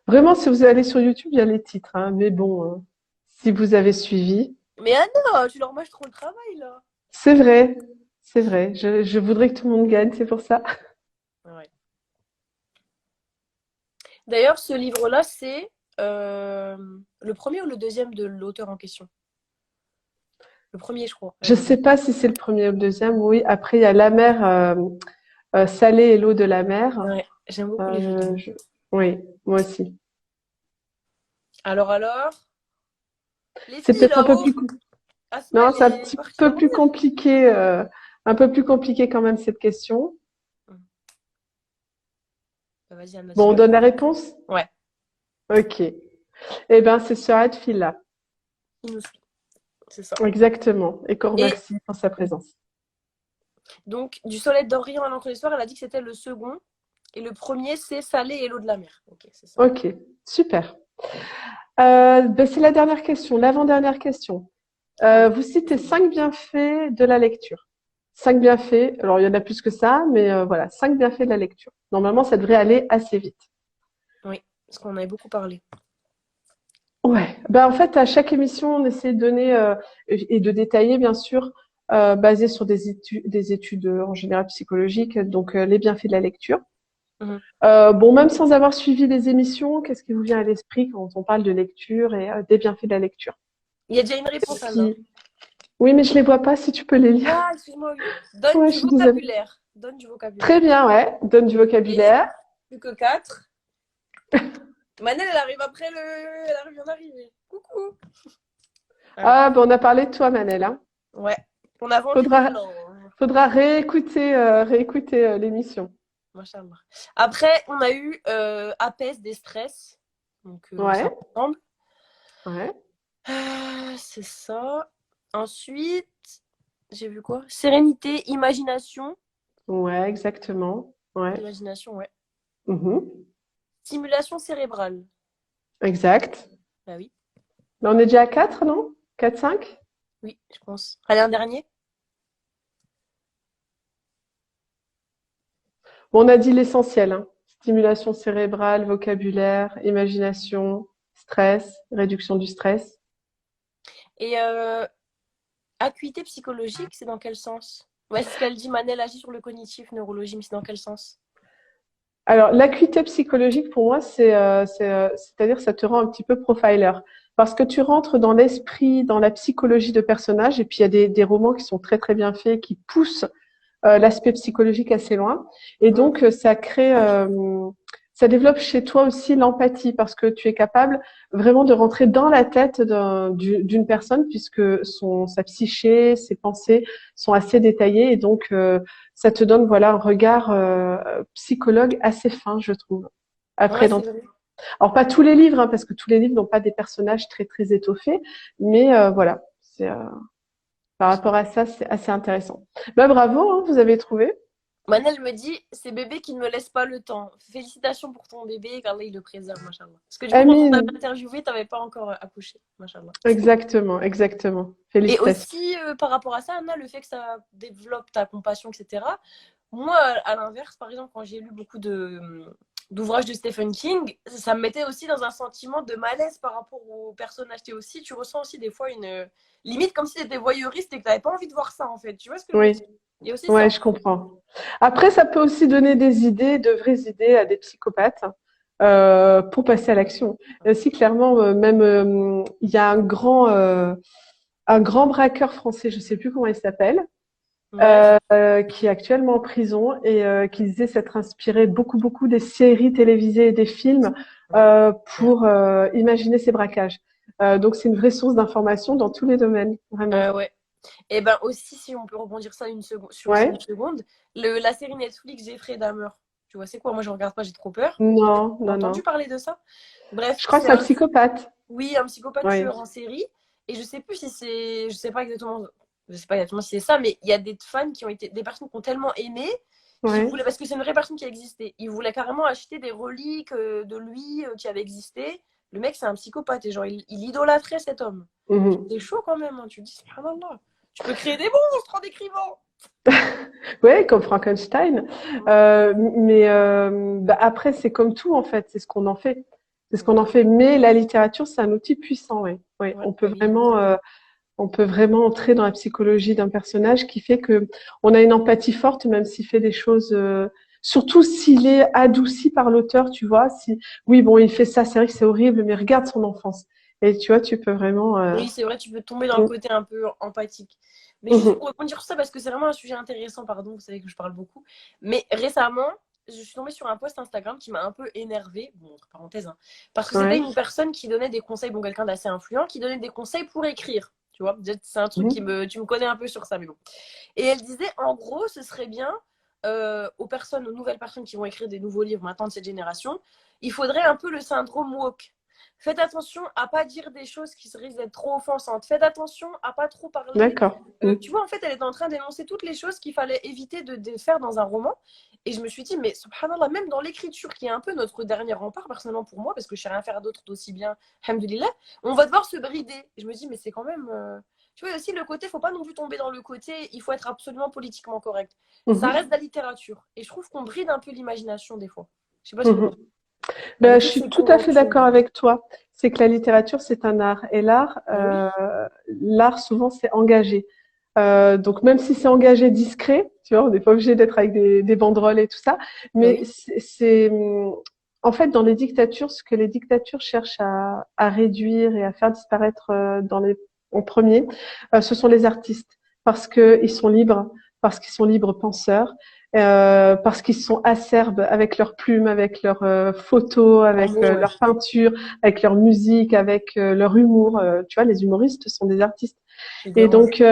Vraiment, si vous allez sur YouTube, il y a les titres, hein. Mais bon, si vous avez suivi, Mais Anna, tu leur mâches trop le travail là. c'est vrai, c'est vrai. Je voudrais que tout le monde gagne, c'est pour ça. Ouais. D'ailleurs, ce livre-là, c'est le premier ou le deuxième de l'auteur en question? Le premier, je crois. Je Elle sais dit. pas si c'est le premier ou le deuxième. Oui, après il y a La mer salée et l'eau de la mer. Ouais, j'aime beaucoup les Euh, livres. je- Oui, moi aussi. Alors, les C'est filles peut-être un peu là-haut, plus, Asma, non, elle c'est un est petit partie peu plus dormir. compliqué, un peu plus compliqué quand même cette question. Bah, vas-y, Anna, Bon, on dis-le. donne la réponse? Ouais, Ok. Eh ben, c'est sur Hadfila. il nous suit. C'est ça. Exactement. Et qu'on Et remercie pour sa présence. donc, du soleil d'Orient à l'encre d'histoire, elle a dit que c'était le second. Et le premier, c'est Salé et l'eau de la mer. Ok, c'est ça. Ok, super. Ben, c'est la dernière question, l'avant-dernière question. Allez. Vous citez 5 bienfaits de la lecture. 5 bienfaits. Alors, il y en a plus que ça, mais voilà, 5 bienfaits de la lecture. Normalement, ça devrait aller assez vite. Oui, parce qu'on avait beaucoup parlé. Ouais. Ben, en fait, à chaque émission, on essaie de donner et de détailler, bien sûr, basé sur des études en général psychologiques, donc les bienfaits de la lecture. Mhm. Bon, même sans avoir suivi les émissions, qu'est-ce qui vous vient à l'esprit quand on parle de lecture et des bienfaits de la lecture? Il y a déjà une réponse, Qu'est-ce Anna. qui... Oui, mais je les vois pas, si tu peux les lire. Ah, excuse-moi, oui. Donne Ouais, du je suis désolée. vocabulaire. Donne du Très vocabulaire. bien, ouais. Donne du Et vocabulaire. plus que 4. Manel, elle arrive après le. Elle vient d'arriver. Coucou. Alors, Ah, ben on a parlé de toi, Manel, hein. ouais. On a vendu du Faudra, linge. faudra réécouter l'émission. Machallah. Après, on a eu apaise des stress. Donc, ça Ouais, ressemble. ouais, C'est ça. Ensuite, j'ai vu quoi? Sérénité, imagination. ouais, exactement. Ouais. Imagination, ouais. Mhm. Stimulation cérébrale. Exact. Bah oui. Là, on est déjà à 4, non? 4, 5? Oui, je pense. Allez, un dernier. Bon, on a dit l'essentiel, hein. Stimulation cérébrale, vocabulaire, imagination, stress, réduction du stress. Et acuité psychologique, c'est dans quel sens? Ouais, c'est ce qu'elle dit, Manel agit sur le cognitif, neurologie, mais c'est dans quel sens? Alors, l'acuité psychologique, pour moi, c'est-à-dire ça te rend un petit peu profiler. Parce que tu rentres dans l'esprit, dans la psychologie de personnages, et puis il y a des romans qui sont très très bien faits, qui poussent l'aspect psychologique assez loin. Et Mm. donc, ça développe chez toi aussi l'empathie parce que tu es capable vraiment de rentrer dans la tête d'une personne puisque sa psyché, ses pensées sont assez détaillées et donc ça te donne voilà un regard psychologue assez fin, je trouve. Après, Ouais, c'est vrai. alors pas tous les livres, hein, parce que tous les livres n'ont pas des personnages très très étoffés, mais voilà, par rapport à ça, c'est assez intéressant. Bah, bravo, hein, vous avez trouvé. Manel me dit, c'est bébé qui ne me laisse pas le temps. Félicitations pour ton bébé, qu'Allah il le préserve, machallah. Parce que du coup, quand on Amine, t'avait interviewé, t'avais pas encore accouché, machallah. exactement, exactement. Et Félicitations. aussi, par rapport à ça, Anna, le fait que ça développe ta compassion, etc. Moi, à l'inverse, par exemple, quand j'ai lu beaucoup d'ouvrages de Stephen King, ça me mettait aussi dans un sentiment de malaise par rapport aux personnages. Et aussi, tu ressens aussi des fois une limite comme si tu étais voyeuriste et que tu n'avais pas envie de voir ça, en fait. Tu vois ce que je veux Oui, dire? Il y a aussi ouais, ça. je comprends. Après, ça peut aussi donner des idées, de vraies idées à des psychopathes pour passer à l'action. Et aussi, clairement, même il y a un grand braqueur français, je sais plus comment il s'appelle, Ouais. qui est actuellement en prison et qui disait s'être inspiré beaucoup, beaucoup des séries télévisées et des films pour imaginer ses braquages. Donc, c'est une vraie source d'information dans tous les domaines, vraiment. Ouais. Et ben aussi, si on peut rebondir ça sur ça une Ouais. seconde, la série Netflix Jeffrey Dahmer. Tu vois, c'est quoi? Moi, je regarde pas, j'ai trop peur. Non, T'as non, non. entendu parler de ça? Bref, Je crois que c'est c'est un un, psychopathe. oui, un psychopathe Oui. tueur en série. Et je sais plus si c'est, je sais pas exactement si c'est ça, mais il y a des fans qui ont été, des personnes qui ont tellement aimé, qui Ouais. voulaient, parce que c'est une vraie personne qui a existé, ils voulaient carrément acheter des reliques de lui qui avait existé. Le mec, c'est un psychopathe et genre, il idolâtrait cet homme. Mhm. C'est chaud quand même, hein. Tu te dis, subhanallah. Tu peux créer des monstres en écrivant. Ouais, comme Frankenstein. Mais bah, après, c'est comme tout en fait. C'est ce qu'on en fait. C'est ce qu'on en Ouais, fait. Mais la littérature, c'est un outil puissant. Ouais. Ouais. ouais, oui. On peut vraiment entrer dans la psychologie d'un personnage qui fait que on a une empathie forte, même s'il fait des choses. Surtout s'il est adouci par l'auteur, tu vois. Si oui, bon, il fait ça, c'est vrai que c'est horrible, mais regarde son enfance. Et tu vois, tu peux vraiment. Oui, c'est vrai, tu peux tomber dans le côté un peu empathique. Mais juste Mhm. pour rebondir sur ça, parce que c'est vraiment un sujet intéressant, pardon, vous savez que je parle beaucoup. Mais récemment, je suis tombée sur un post Instagram qui m'a un peu énervée, bon, entre parenthèses, hein, parce que c'était Ouais. une personne qui donnait des conseils, bon, quelqu'un d'assez influent, qui donnait des conseils pour écrire. Tu vois, c'est un truc Mhm. tu me connais un peu sur ça, mais bon. Et elle disait, en gros, ce serait bien aux nouvelles personnes qui vont écrire des nouveaux livres maintenant de cette génération, il faudrait un peu le syndrome woke. Faites attention à pas dire des choses qui risquent d'être trop offensantes. Faites attention à pas trop parler. D'accord. Mhm. Tu vois, en fait, elle est en train d'énoncer toutes les choses qu'il fallait éviter de faire dans un roman. Et je me suis dit, mais subhanallah, même dans l'écriture, qui est un peu notre dernier rempart, personnellement pour moi, parce que je sais rien faire d'autre d'aussi bien, alhamdoulilah, on va devoir se brider. Et je me dis, mais c'est quand même. Tu vois, aussi le côté, faut pas non plus tomber dans le côté, il faut être absolument politiquement correct. Ça Mhm. reste de la littérature. Et je trouve qu'on bride un peu l'imagination des fois. Je sais pas ce que Mhm. et du Ben, je coup, suis c'est tout à comment fait tu. d'accord avec toi. C'est que la littérature, c'est un art. Et Oui, l'art souvent, c'est engagé. Donc, même si c'est engagé discret, tu vois, on n'est pas obligé d'être avec des banderoles et tout ça. Mais oui. en fait, dans les dictatures, ce que les dictatures cherchent à réduire et à faire disparaître en premier, ce sont les artistes. Parce qu'ils sont libres, parce qu'ils sont libres penseurs parce qu'ils sont acerbes avec leurs plumes, avec leurs photos, En avec mots, ouais. leur peinture, avec leur musique, avec leur humour. Tu vois, les humoristes sont des artistes. De Et ouf. donc,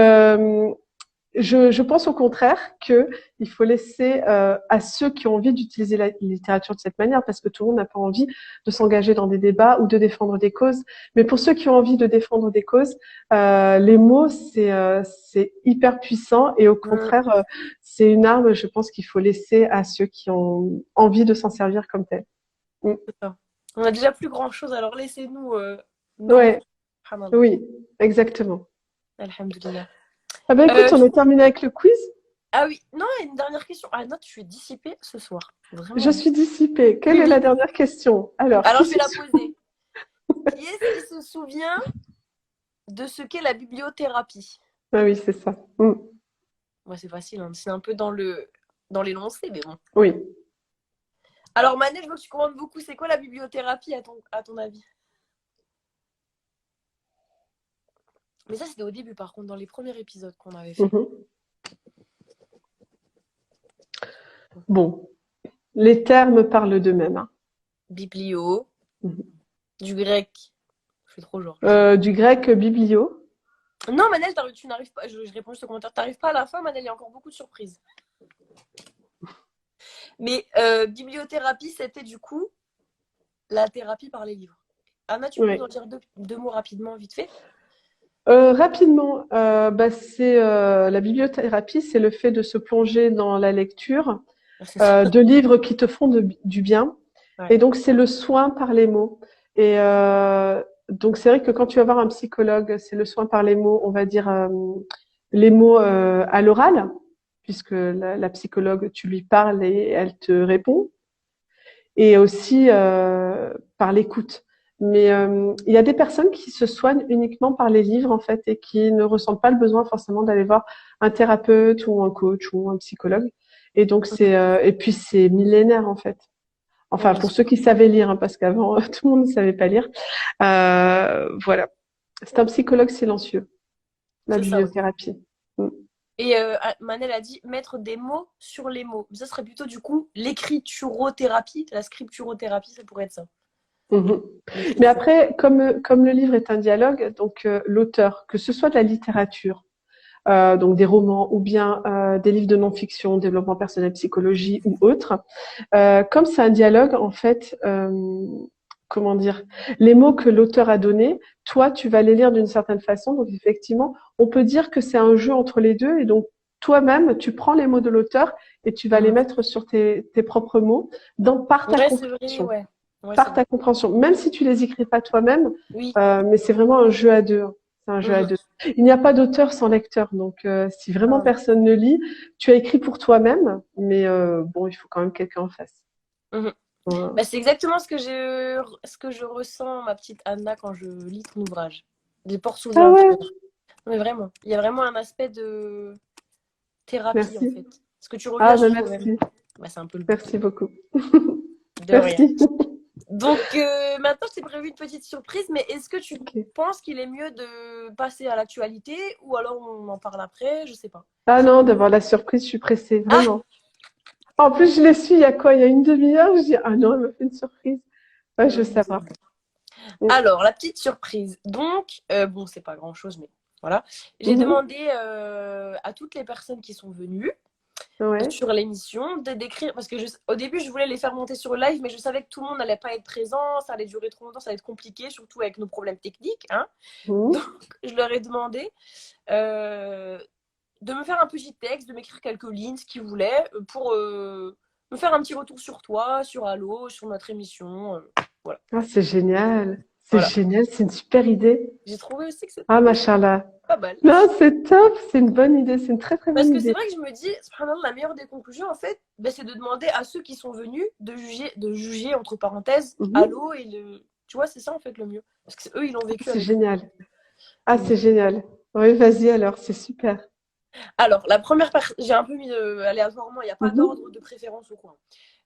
je pense au contraire que il faut laisser à ceux qui ont envie d'utiliser la littérature de cette manière, parce que tout le monde n'a pas envie de s'engager dans des débats ou de défendre des causes. Mais pour ceux qui ont envie de défendre des causes, les mots c'est hyper puissant et au Mm, contraire c'est une arme. Je pense qu'il faut laisser à ceux qui ont envie de s'en servir comme tel. Mm. c'est ça. On a déjà plus grand chose, alors laissez-nous nos mots. Ouais, Subhanallah. oui, exactement. Alhamdoulilah. Ah bah écoute, on Du est coup, terminé avec le quiz. ah oui, non, une dernière question. Ah non, tu es dissipée ce soir. Je Vraiment. suis dissipée. Quelle Oui, est la oui. dernière question? Alors, Alors, qui je vais se la souvient? poser. Qui est-ce qui se souvient de ce qu'est la bibliothérapie? Ah oui, c'est ça. Ouais, c'est facile, hein. C'est un peu dans l'énoncé, mais bon. Oui. Alors, Manet, je veux que tu commandes beaucoup. C'est quoi la bibliothérapie à ton avis? Mais ça, c'était au début, par contre, dans les premiers épisodes qu'on avait fait. Mhm. Bon, les termes parlent d'eux-mêmes, hein. Biblio, Mhm. du grec. Je fais trop genre. Du grec biblio. Non, Manel, tu n'arrives pas. Je réponds juste au commentaire. Tu n'arrives pas à la fin, Manel, il y a encore beaucoup de surprises. Mais bibliothérapie, c'était du coup la thérapie par les livres. Anna, tu peux nous Oui. en dire deux mots rapidement, vite fait? Rapidement, c'est la bibliothérapie, c'est le fait de se plonger dans la lecture C'est ça. de livres qui te font du bien. Ouais. Et donc, c'est le soin par les mots. Et donc, c'est vrai que quand tu vas voir un psychologue, c'est le soin par les mots, on va dire les mots à l'oral, puisque la psychologue, tu lui parles et elle te répond. Et aussi par l'écoute. Mais il y a des personnes qui se soignent uniquement par les livres en fait et qui ne ressentent pas le besoin forcément d'aller voir un thérapeute ou un coach ou un psychologue. Et donc et puis c'est millénaire en fait. Oui, Enfin bien pour sûr. ceux qui savaient lire, hein, parce qu'avant tout le monde ne savait pas lire. Voilà, c'est un psychologue silencieux, la C'est ça, ouais. bibliothérapie. Mm. Et Manel a dit mettre des mots sur les mots. Ça serait plutôt du coup l'écriturothérapie, la scripturothérapie, ça pourrait être ça. Mhm. Mais L'écriture. après, comme le livre est un dialogue, donc l'auteur, que ce soit de la littérature, donc des romans ou bien des livres de non-fiction, développement personnel, psychologie ou autres. Comme c'est un dialogue, en fait, comment dire, les mots que l'auteur a donnés, toi, tu vas les lire d'une certaine façon. Donc effectivement, on peut dire que c'est un jeu entre les deux. Et donc toi-même, tu prends les mots de l'auteur et tu vas les Mhm. mettre sur tes propres mots par ta Ouais, c'est vrai, compréhension. ouais. Ouais, c'est Par ta vrai. compréhension. Même si tu les écris pas toi-même, Oui. mais c'est vraiment un jeu à deux, hein. C'est un jeu à Mhm. deux. Il n'y a pas d'auteur sans lecteur. Donc, si vraiment Ah, personne ne lit, tu as écrit pour toi-même, mais bon, il faut quand même quelqu'un en face. mhm. Voilà. Bah, c'est exactement ce que je ressens, ma petite Anna, quand je lis ton ouvrage. Des portes sous Ah un ouais, cœur. Mais vraiment, il y a vraiment un aspect de thérapie, en merci. fait. Parce que tu reviens Ah ben sur toi-même. merci. Bah, c'est un peu le but. Merci beaucoup. De rien. Merci. Donc, maintenant, je t'ai prévu une petite surprise, mais est-ce que tu Ok. penses qu'il est mieux de passer à l'actualité ou alors on en parle après? Je sais pas. Ah non, d'avoir la surprise, je suis pressée, Ah, vraiment. En plus, je l'ai su il y a quoi? Il y a une demi-heure. Je dis, ah non, elle me fait une surprise. Ouais, je veux savoir. Mm. alors, la petite surprise. Donc, bon, c'est pas grand-chose, mais voilà. J'ai Mhm. demandé à toutes les personnes qui sont venues Ouais. sur l'émission de décrire, parce que au début, je voulais les faire monter sur le live, mais je savais que tout le monde n'allait pas être présent, ça allait durer trop longtemps, ça allait être compliqué, surtout avec nos problèmes techniques, hein. Donc, Mhm. je leur ai demandé euh, de me faire un petit texte, de m'écrire quelques lignes, ce qu'ils voulaient, pour me faire un petit retour sur toi, sur Allo, sur notre émission. Voilà. Ah, c'est génial. C'est Voilà. génial. C'est une super idée. J'ai trouvé aussi que Ah, c'était machallah. pas mal. Non, c'est top. C'est une bonne idée. C'est une très, très Parce bonne que c'est idée. vrai que je me dis, subhanallah, la meilleure des conclusions, en fait, ben, c'est de demander à ceux qui sont venus de juger entre parenthèses, Mhm. Allo et le. Tu vois, c'est ça en fait le mieux. Parce que eux, ils l'ont vécu C'est avec nous. génial. Ah, Donc, c'est voilà. génial. Oui, vas-y alors. C'est super. Alors, la première personne, j'ai un peu mis aléatoirement, il n'y a pas Mhm. d'ordre de préférence ou quoi.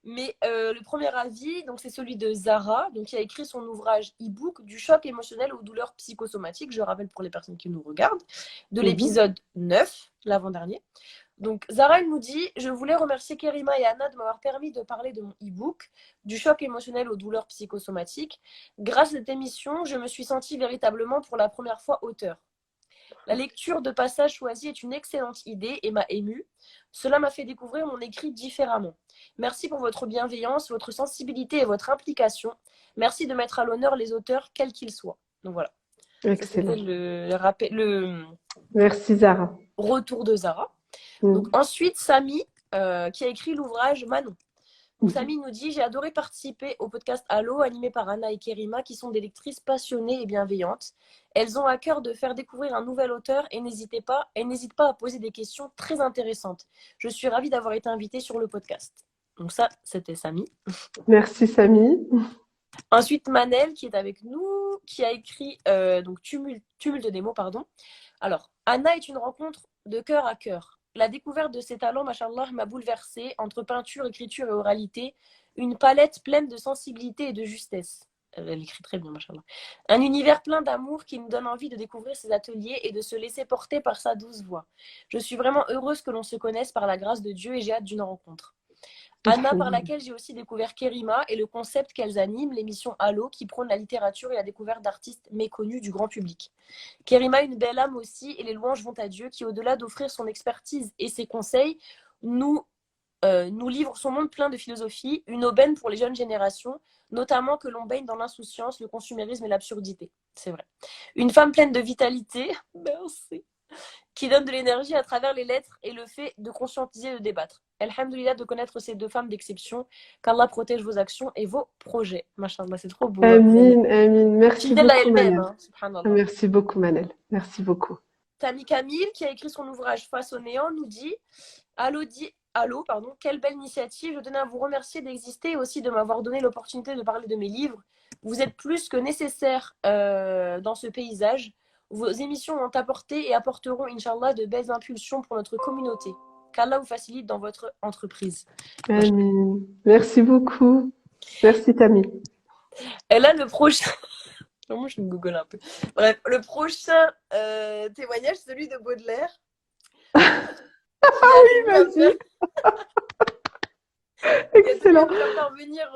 Mais le premier avis, donc c'est celui de Zara, donc qui a écrit son ouvrage e-book du choc émotionnel aux douleurs psychosomatiques. Je rappelle pour les personnes qui nous regardent, de Mhm. l'épisode 9, l'avant-dernier. Donc Zara, elle nous dit: je voulais remercier Kerima et Anna de m'avoir permis de parler de mon e-book du choc émotionnel aux douleurs psychosomatiques. Grâce à cette émission, je me suis sentie véritablement pour la première fois auteur. La lecture de passages choisis est une excellente idée et m'a émue. Cela m'a fait découvrir mon écrit différemment. Merci pour votre bienveillance, votre sensibilité et votre implication. Merci de mettre à l'honneur les auteurs, quels qu'ils soient. Donc voilà, ça c'était Excellent. le Merci, Zara. retour de Zara. Donc Mhm. ensuite, Samy, qui a écrit l'ouvrage Manon. Donc, Samy nous dit: j'ai adoré participer au podcast Allo, animé par Anna et Kerima, qui sont des lectrices passionnées et bienveillantes. Elles ont à cœur de faire découvrir un nouvel auteur et n'hésitent pas à poser des questions très intéressantes. Je suis ravie d'avoir été invitée sur le podcast. Donc ça, c'était Samy. Merci Samy. Ensuite, Manel, qui est avec nous, qui a écrit donc Tumulte des mots, pardon. Alors, Anna est une rencontre de cœur à cœur. La découverte de ses talents, machallah, m'a bouleversée entre peinture, écriture et oralité. Une palette pleine de sensibilité et de justesse. Elle écrit très bien, machallah. Un univers plein d'amour qui me donne envie de découvrir ses ateliers et de se laisser porter par sa douce voix. Je suis vraiment heureuse que l'on se connaisse par la grâce de Dieu et j'ai hâte d'une rencontre. Anna, par laquelle j'ai aussi découvert Kerima et le concept qu'elles animent, l'émission Allo, qui prône la littérature et la découverte d'artistes méconnus du grand public. Kerima, une belle âme aussi, et les louanges vont à Dieu, qui, au-delà d'offrir son expertise et ses conseils, nous livre son monde plein de philosophie, une aubaine pour les jeunes générations, notamment que l'on baigne dans l'insouciance, le consumérisme et l'absurdité. C'est vrai. Une femme pleine de vitalité, merci, qui donne de l'énergie à travers les lettres et le fait de conscientiser et de débattre. Alhamdoulilah de connaître ces deux femmes d'exception, qu'Allah protège vos actions et vos projets. Machallah, c'est trop beau. Amin, amin. Merci Fidèle à beaucoup, elle-même, Manel. hein, subhanallah. Merci beaucoup, Manel. Merci beaucoup. Tammy Camille, qui a écrit son ouvrage Face au néant, nous dit: Allô, pardon, quelle belle initiative. Je tenais à vous remercier d'exister et aussi de m'avoir donné l'opportunité de parler de mes livres. Vous êtes plus que nécessaire dans ce paysage. Vos émissions ont apporté et apporteront, Inch'Allah, de belles impulsions pour notre communauté. Qu'Allah vous facilite dans votre entreprise. Amin. Merci beaucoup. Merci, Tammy. Et là, le prochain... Moi, je me google un peu. Bref, le prochain témoignage, celui de Baudelaire. Oui, vas-y. Excellent. Il va faire parvenir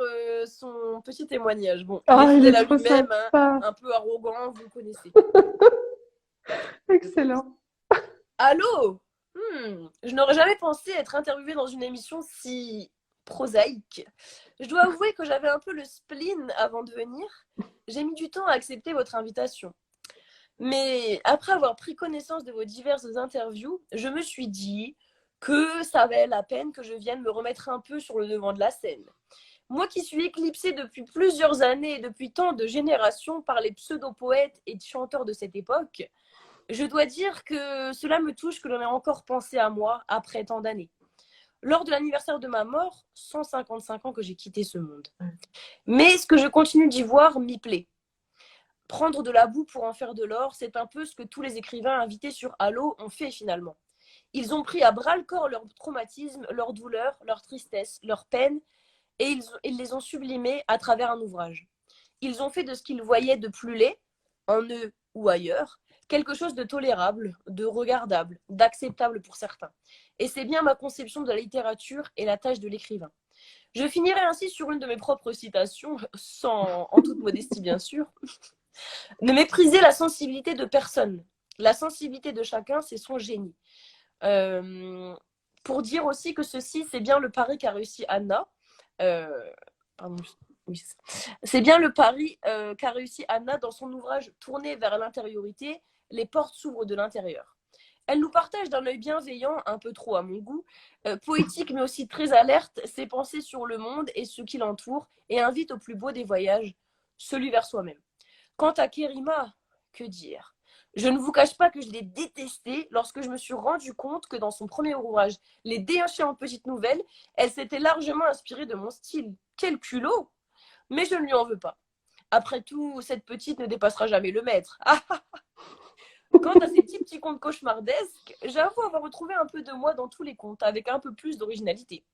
son petit témoignage. Bon, Il il est est trop lui-même, sympa. un peu arrogant, vous le connaissez. Excellent. Allô? Je n'aurais jamais pensé être interviewée dans une émission si prosaïque. Je dois avouer que j'avais un peu le spleen avant de venir. J'ai mis du temps à accepter votre invitation. Mais après avoir pris connaissance de vos diverses interviews, je me suis dit que ça valait la peine que je vienne me remettre un peu sur le devant de la scène. Moi qui suis éclipsée depuis plusieurs années et depuis tant de générations par les pseudo-poètes et chanteurs de cette époque, je dois dire que cela me touche que l'on ait encore pensé à moi après tant d'années. Lors de l'anniversaire de ma mort, 155 ans que j'ai quitté ce monde. Mais ce que je continue d'y voir m'y plaît. Prendre de la boue pour en faire de l'or, c'est un peu ce que tous les écrivains invités sur Allo ont fait finalement. Ils ont pris à bras-le-corps leur traumatisme, leur douleur, leur tristesse, leur peine, et ils les ont sublimés à travers un ouvrage. Ils ont fait de ce qu'ils voyaient de plus laid, en eux ou ailleurs, quelque chose de tolérable, de regardable, d'acceptable pour certains. Et c'est bien ma conception de la littérature et la tâche de l'écrivain. Je finirai ainsi sur une de mes propres citations, en toute modestie bien sûr. Ne méprisez la sensibilité de personne. La sensibilité de chacun, c'est son génie. Pour dire aussi que ceci, c'est bien le pari qu'a réussi Anna. Pardon, oui, c'est bien le pari qu'a réussi Anna dans son ouvrage Tourné vers l'intériorité, les portes s'ouvrent de l'intérieur. Elle nous partage d'un œil bienveillant, un peu trop à mon goût, poétique mais aussi très alerte, ses pensées sur le monde et ce qui l'entoure, et invite au plus beau des voyages, celui vers soi-même. Quant à Kerima, que dire? Je ne vous cache pas que je l'ai détestée lorsque je me suis rendu compte que dans son premier ouvrage, Les Déhanchés en petites nouvelles, elle s'était largement inspirée de mon style. Quel culot! Mais je ne lui en veux pas. Après tout, cette petite ne dépassera jamais le maître. Quant à ces petits contes cauchemardesques, j'avoue avoir retrouvé un peu de moi dans tous les contes, avec un peu plus d'originalité.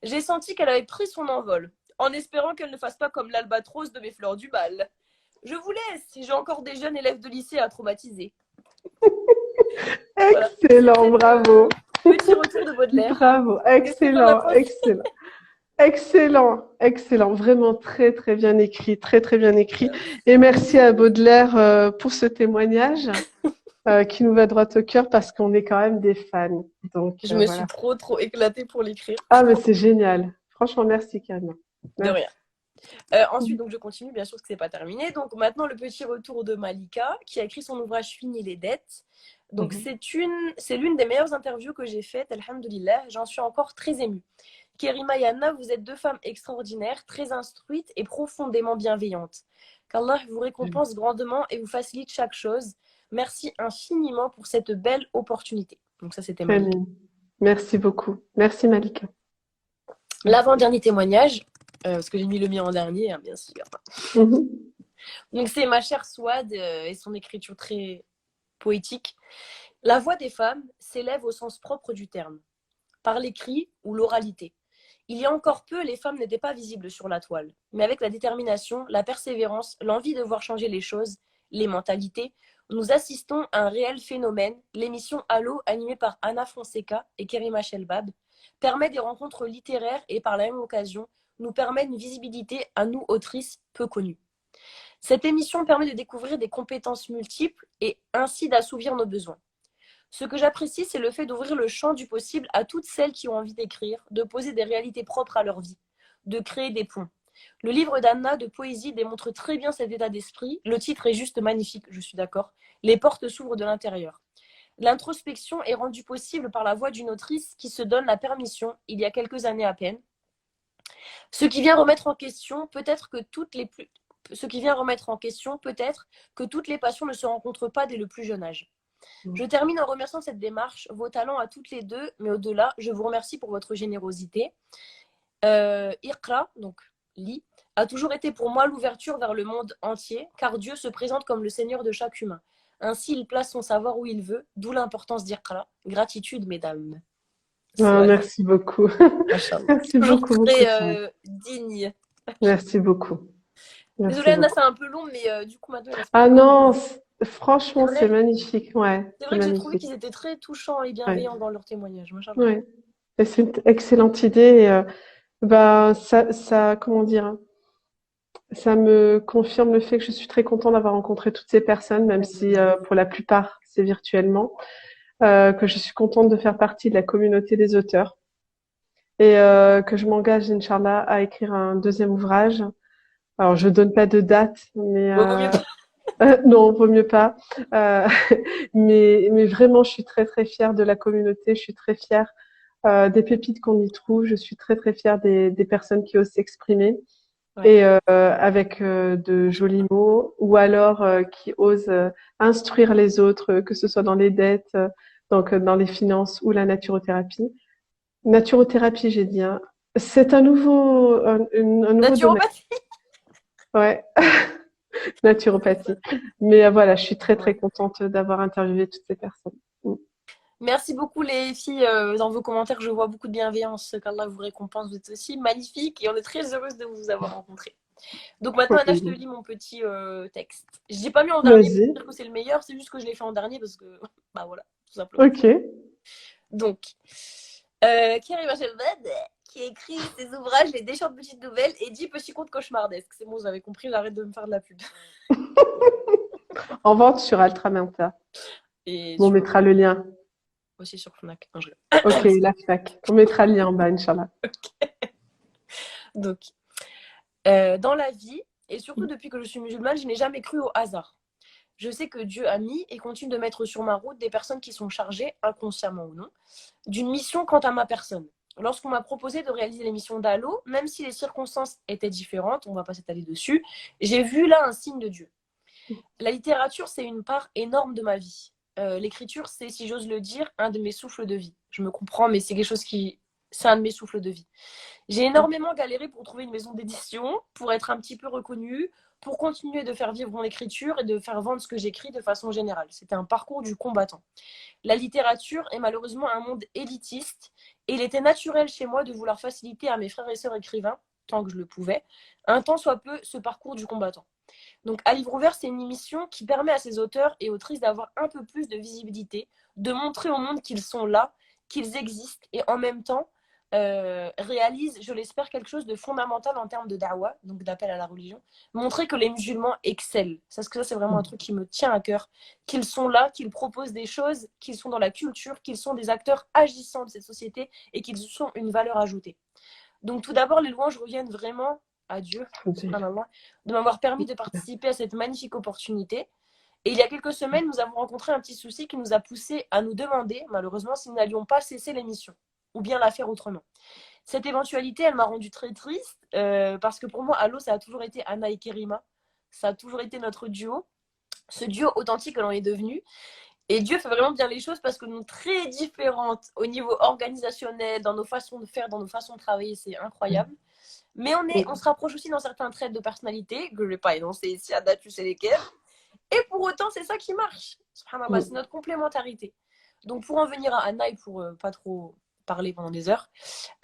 J'ai senti qu'elle avait pris son envol, en espérant qu'elle ne fasse pas comme l'albatros de mes fleurs du bal. Je vous laisse, j'ai encore des jeunes élèves de lycée à traumatiser. Excellent, voilà. Bravo. Petit retour de Baudelaire. Bravo, excellent, excellent. Excellent, excellent, vraiment très très bien écrit, très très bien écrit. Et merci à Baudelaire pour ce témoignage qui nous va droit au cœur parce qu'on est quand même des fans. Donc, je me suis trop éclatée pour l'écrire. Ah mais c'est génial. Franchement, merci Karina. De rien. Ensuite, donc je continue, bien sûr que c'est pas terminé. Donc maintenant, le petit retour de Malika, qui a écrit son ouvrage Fini les dettes. Donc c'est l'une des meilleures interviews que j'ai faites, alhamdoulilah, j'en suis encore très émue. Kerima et Anna, vous êtes deux femmes extraordinaires, très instruites et profondément bienveillantes. Qu'Allah vous récompense grandement et vous facilite chaque chose. Merci infiniment pour cette belle opportunité. Donc ça, c'était Malika. Amin. Merci beaucoup. Merci Malika. L'avant-dernier témoignage, parce que j'ai mis le mien en dernier, hein, bien sûr. Mhm. Donc c'est ma chère Souad et son écriture très poétique. La voix des femmes s'élève au sens propre du terme, par l'écrit ou l'oralité. Il y a encore peu, les femmes n'étaient pas visibles sur la toile. Mais avec la détermination, la persévérance, l'envie de voir changer les choses, les mentalités, nous assistons à un réel phénomène. L'émission Allo, animée par Anna Fonseca et Kerima Shelbab, permet des rencontres littéraires et par la même occasion, nous permet une visibilité à nous, autrices, peu connues. Cette émission permet de découvrir des compétences multiples et ainsi d'assouvir nos besoins. Ce que j'apprécie, c'est le fait d'ouvrir le champ du possible à toutes celles qui ont envie d'écrire, de poser des réalités propres à leur vie, de créer des ponts. Le livre d'Anna de poésie démontre très bien cet état d'esprit. Le titre est juste magnifique, je suis d'accord. Les portes s'ouvrent de l'intérieur. L'introspection est rendue possible par la voix d'une autrice qui se donne la permission, il y a quelques années à peine. Ce qui vient remettre en question peut-être que toutes les passions ne se rencontrent pas dès le plus jeune âge. Je termine en remerciant cette démarche, vos talents à toutes les deux, mais au-delà, je vous remercie pour votre générosité. Iqra, donc lit, a toujours été pour moi l'ouverture vers le monde entier, car Dieu se présente comme le Seigneur de chaque humain. Ainsi, il place son savoir où il veut, d'où l'importance d'Iqra. Gratitude, mesdames. Ah, merci beaucoup. Merci toujours beaucoup. très digne. Merci beaucoup. Merci Désolée, Anna, beaucoup. c'est un peu long, mais du coup, maintenant, il reste Ah pas. non, franchement, C'est c'est vrai, magnifique. Ouais, c'est c'est vrai que j'ai trouvé magnifique. qu'ils étaient très touchants et Ouais, bienveillants dans leurs témoignages. ouais. Et c'est une excellente idée. Et, bah, comment dire, ça me confirme le fait que je suis très contente d'avoir rencontré toutes ces personnes, même si pour la plupart c'est virtuellement, que je suis contente de faire partie de la communauté des auteurs et que je m'engage, Inch'Allah, à écrire un deuxième ouvrage. Alors, je donne pas de date, mais Bon, vaut mieux pas. non, vaut mieux pas. Euh, mais vraiment, je suis très très fière de la communauté. Je suis très fière des pépites qu'on y trouve. Je suis très très fière des personnes qui osent s'exprimer Ouais. et avec de jolis mots, ou alors qui osent instruire les autres, que ce soit dans les dettes, donc dans les finances ou la naturothérapie. Naturothérapie, j'ai dit, hein. C'est un nouveau domaine. Naturopathie. Ouais, naturopathie. Mais voilà, je suis très Ouais. très contente d'avoir interviewé toutes ces personnes. Mm. Merci beaucoup les filles. Dans vos commentaires, je vois beaucoup de bienveillance. Qu'Allah vous récompense. Vous êtes aussi magnifiques et on est très heureuse de vous avoir rencontrés. Donc maintenant, Anna, je te lis mon petit texte. Je l'ai pas mis en dernier pour Vas-y. dire que c'est le meilleur. C'est juste que je l'ai fait en dernier parce que, bah voilà, tout simplement. Ok. Donc, Kerima Shelbad, qui écrit ses ouvrages Les Déchants de petites nouvelles et 10 petits contes cauchemardesques. C'est bon, vous avez compris, j'arrête de me faire de la pub. En vente sur Altramenta. Et On mettra le lien. aussi sur Fnac. Non, Ok, la FNAC. On mettra le lien en bas, Inch'Allah. Donc, dans la vie, et surtout depuis que je suis musulmane, je n'ai jamais cru au hasard. Je sais que Dieu a mis et continue de mettre sur ma route des personnes qui sont chargées, inconsciemment ou non, d'une mission quant à ma personne. Lorsqu'on m'a proposé de réaliser l'émission d'Allo, même si les circonstances étaient différentes, on ne va pas s'étaler dessus, j'ai vu là un signe de Dieu. La littérature, c'est une part énorme de ma vie. L'écriture, c'est, si j'ose le dire, un de mes souffles de vie. Je me comprends, mais c'est quelque chose qui... C'est un de mes souffles de vie. J'ai énormément galéré pour trouver une maison d'édition, pour être un petit peu reconnue, pour continuer de faire vivre mon écriture et de faire vendre ce que j'écris de façon générale. C'était un parcours du combattant. La littérature est malheureusement un monde élitiste et il était naturel chez moi de vouloir faciliter à mes frères et sœurs écrivains, tant que je le pouvais, un tant soit peu ce parcours du combattant. Donc, à Livre Ouvert, c'est une émission qui permet à ces auteurs et autrices d'avoir un peu plus de visibilité, de montrer au monde qu'ils sont là, qu'ils existent et en même temps réalisent, je l'espère, quelque chose de fondamental en termes de da'wah, donc d'appel à la religion, montrer que les musulmans excellent. Parce que ça, c'est vraiment un truc qui me tient à cœur, qu'ils sont là, qu'ils proposent des choses, qu'ils sont dans la culture, qu'ils sont des acteurs agissants de cette société et qu'ils sont une valeur ajoutée. Donc tout d'abord, les louanges reviennent vraiment à Dieu, subhanallah, de m'avoir permis de participer à cette magnifique opportunité. Et il y a quelques semaines, nous avons rencontré un petit souci qui nous a poussé à nous demander, malheureusement, si nous n'allions pas cesser l'émission ou bien la faire autrement. cette éventualité, elle m'a rendue très triste parce que pour moi, Allo, ça a toujours été Anna et Kerima. Ça a toujours été notre duo, ce duo authentique que l'on est devenu. Et Dieu fait vraiment bien les choses parce que nous sommes très différentes au niveau organisationnel, dans nos façons de faire, dans nos façons de travailler, c'est incroyable. Mais on se rapproche aussi dans certains traits de personnalité, que je ne vais pas énoncer ici, Ada, tu sais lesquels. Et pour autant, c'est ça qui marche. Subhanallah, c'est notre complémentarité. Donc, pour en venir à Anna et pour pas trop parler pendant des heures,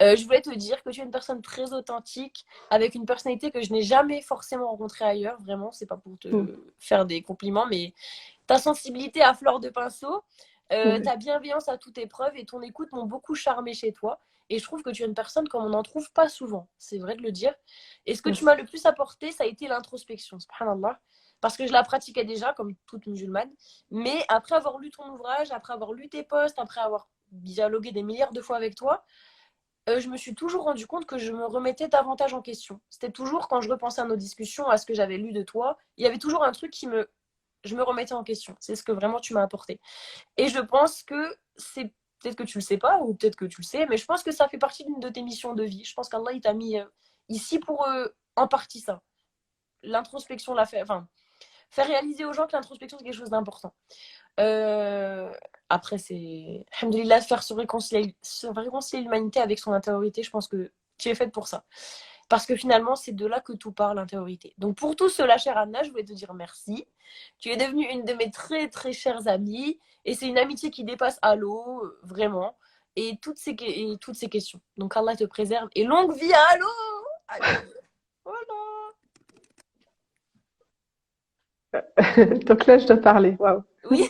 je voulais te dire que tu es une personne très authentique, avec une personnalité que je n'ai jamais forcément rencontrée ailleurs. Vraiment, c'est pas pour te faire des compliments, mais ta sensibilité à fleur de pinceau, ta bienveillance à toute épreuve et ton écoute m'ont beaucoup charmé chez toi. Et je trouve que tu es une personne comme on n'en trouve pas souvent. C'est vrai de le dire. Et ce que tu m'as le plus apporté, ça a été l'introspection. Subhanallah. Parce que je la pratiquais déjà, comme toute musulmane. Mais après avoir lu ton ouvrage, après avoir lu tes posts, après avoir dialogué des milliards de fois avec toi, je me suis toujours rendu compte que je me remettais davantage en question. C'était toujours, quand je repensais à nos discussions, à ce que j'avais lu de toi, il y avait toujours un truc je me remettais en question. C'est ce que vraiment tu m'as apporté. Et je pense que c'est, peut-être que tu le sais pas, ou peut-être que tu le sais, mais je pense que ça fait partie d'une de tes missions de vie. Je pense qu'Allah, il t'a mis ici pour en partie ça. L'introspection l'a fait, enfin, faire réaliser aux gens que l'introspection, c'est quelque chose d'important. Après, c'est, alhamdoulilah, se réconcilier l'humanité avec son intériorité, je pense que tu es faite pour ça. Parce que finalement, c'est de là que tout part, l'intériorité. Donc pour tout cela, chère Anna, je voulais te dire merci. Tu es devenue une de mes très très chères amies. Et c'est une amitié qui dépasse Allo, vraiment. Et toutes ces questions. Donc Allah te préserve. Et longue vie à Allo. Voilà. Donc là, je dois parler. Waouh. Oui.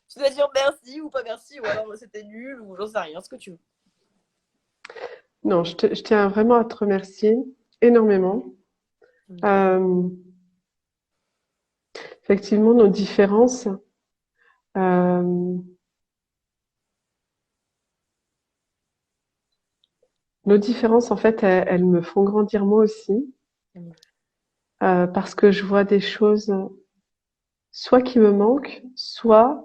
Tu dois dire merci ou pas merci. Ou alors c'était nul. Ou j'en sais rien, ce que tu veux. Non, je tiens vraiment à te remercier énormément. Effectivement, nos différences, en fait, elles me font grandir moi aussi, parce que je vois des choses, soit qui me manquent, soit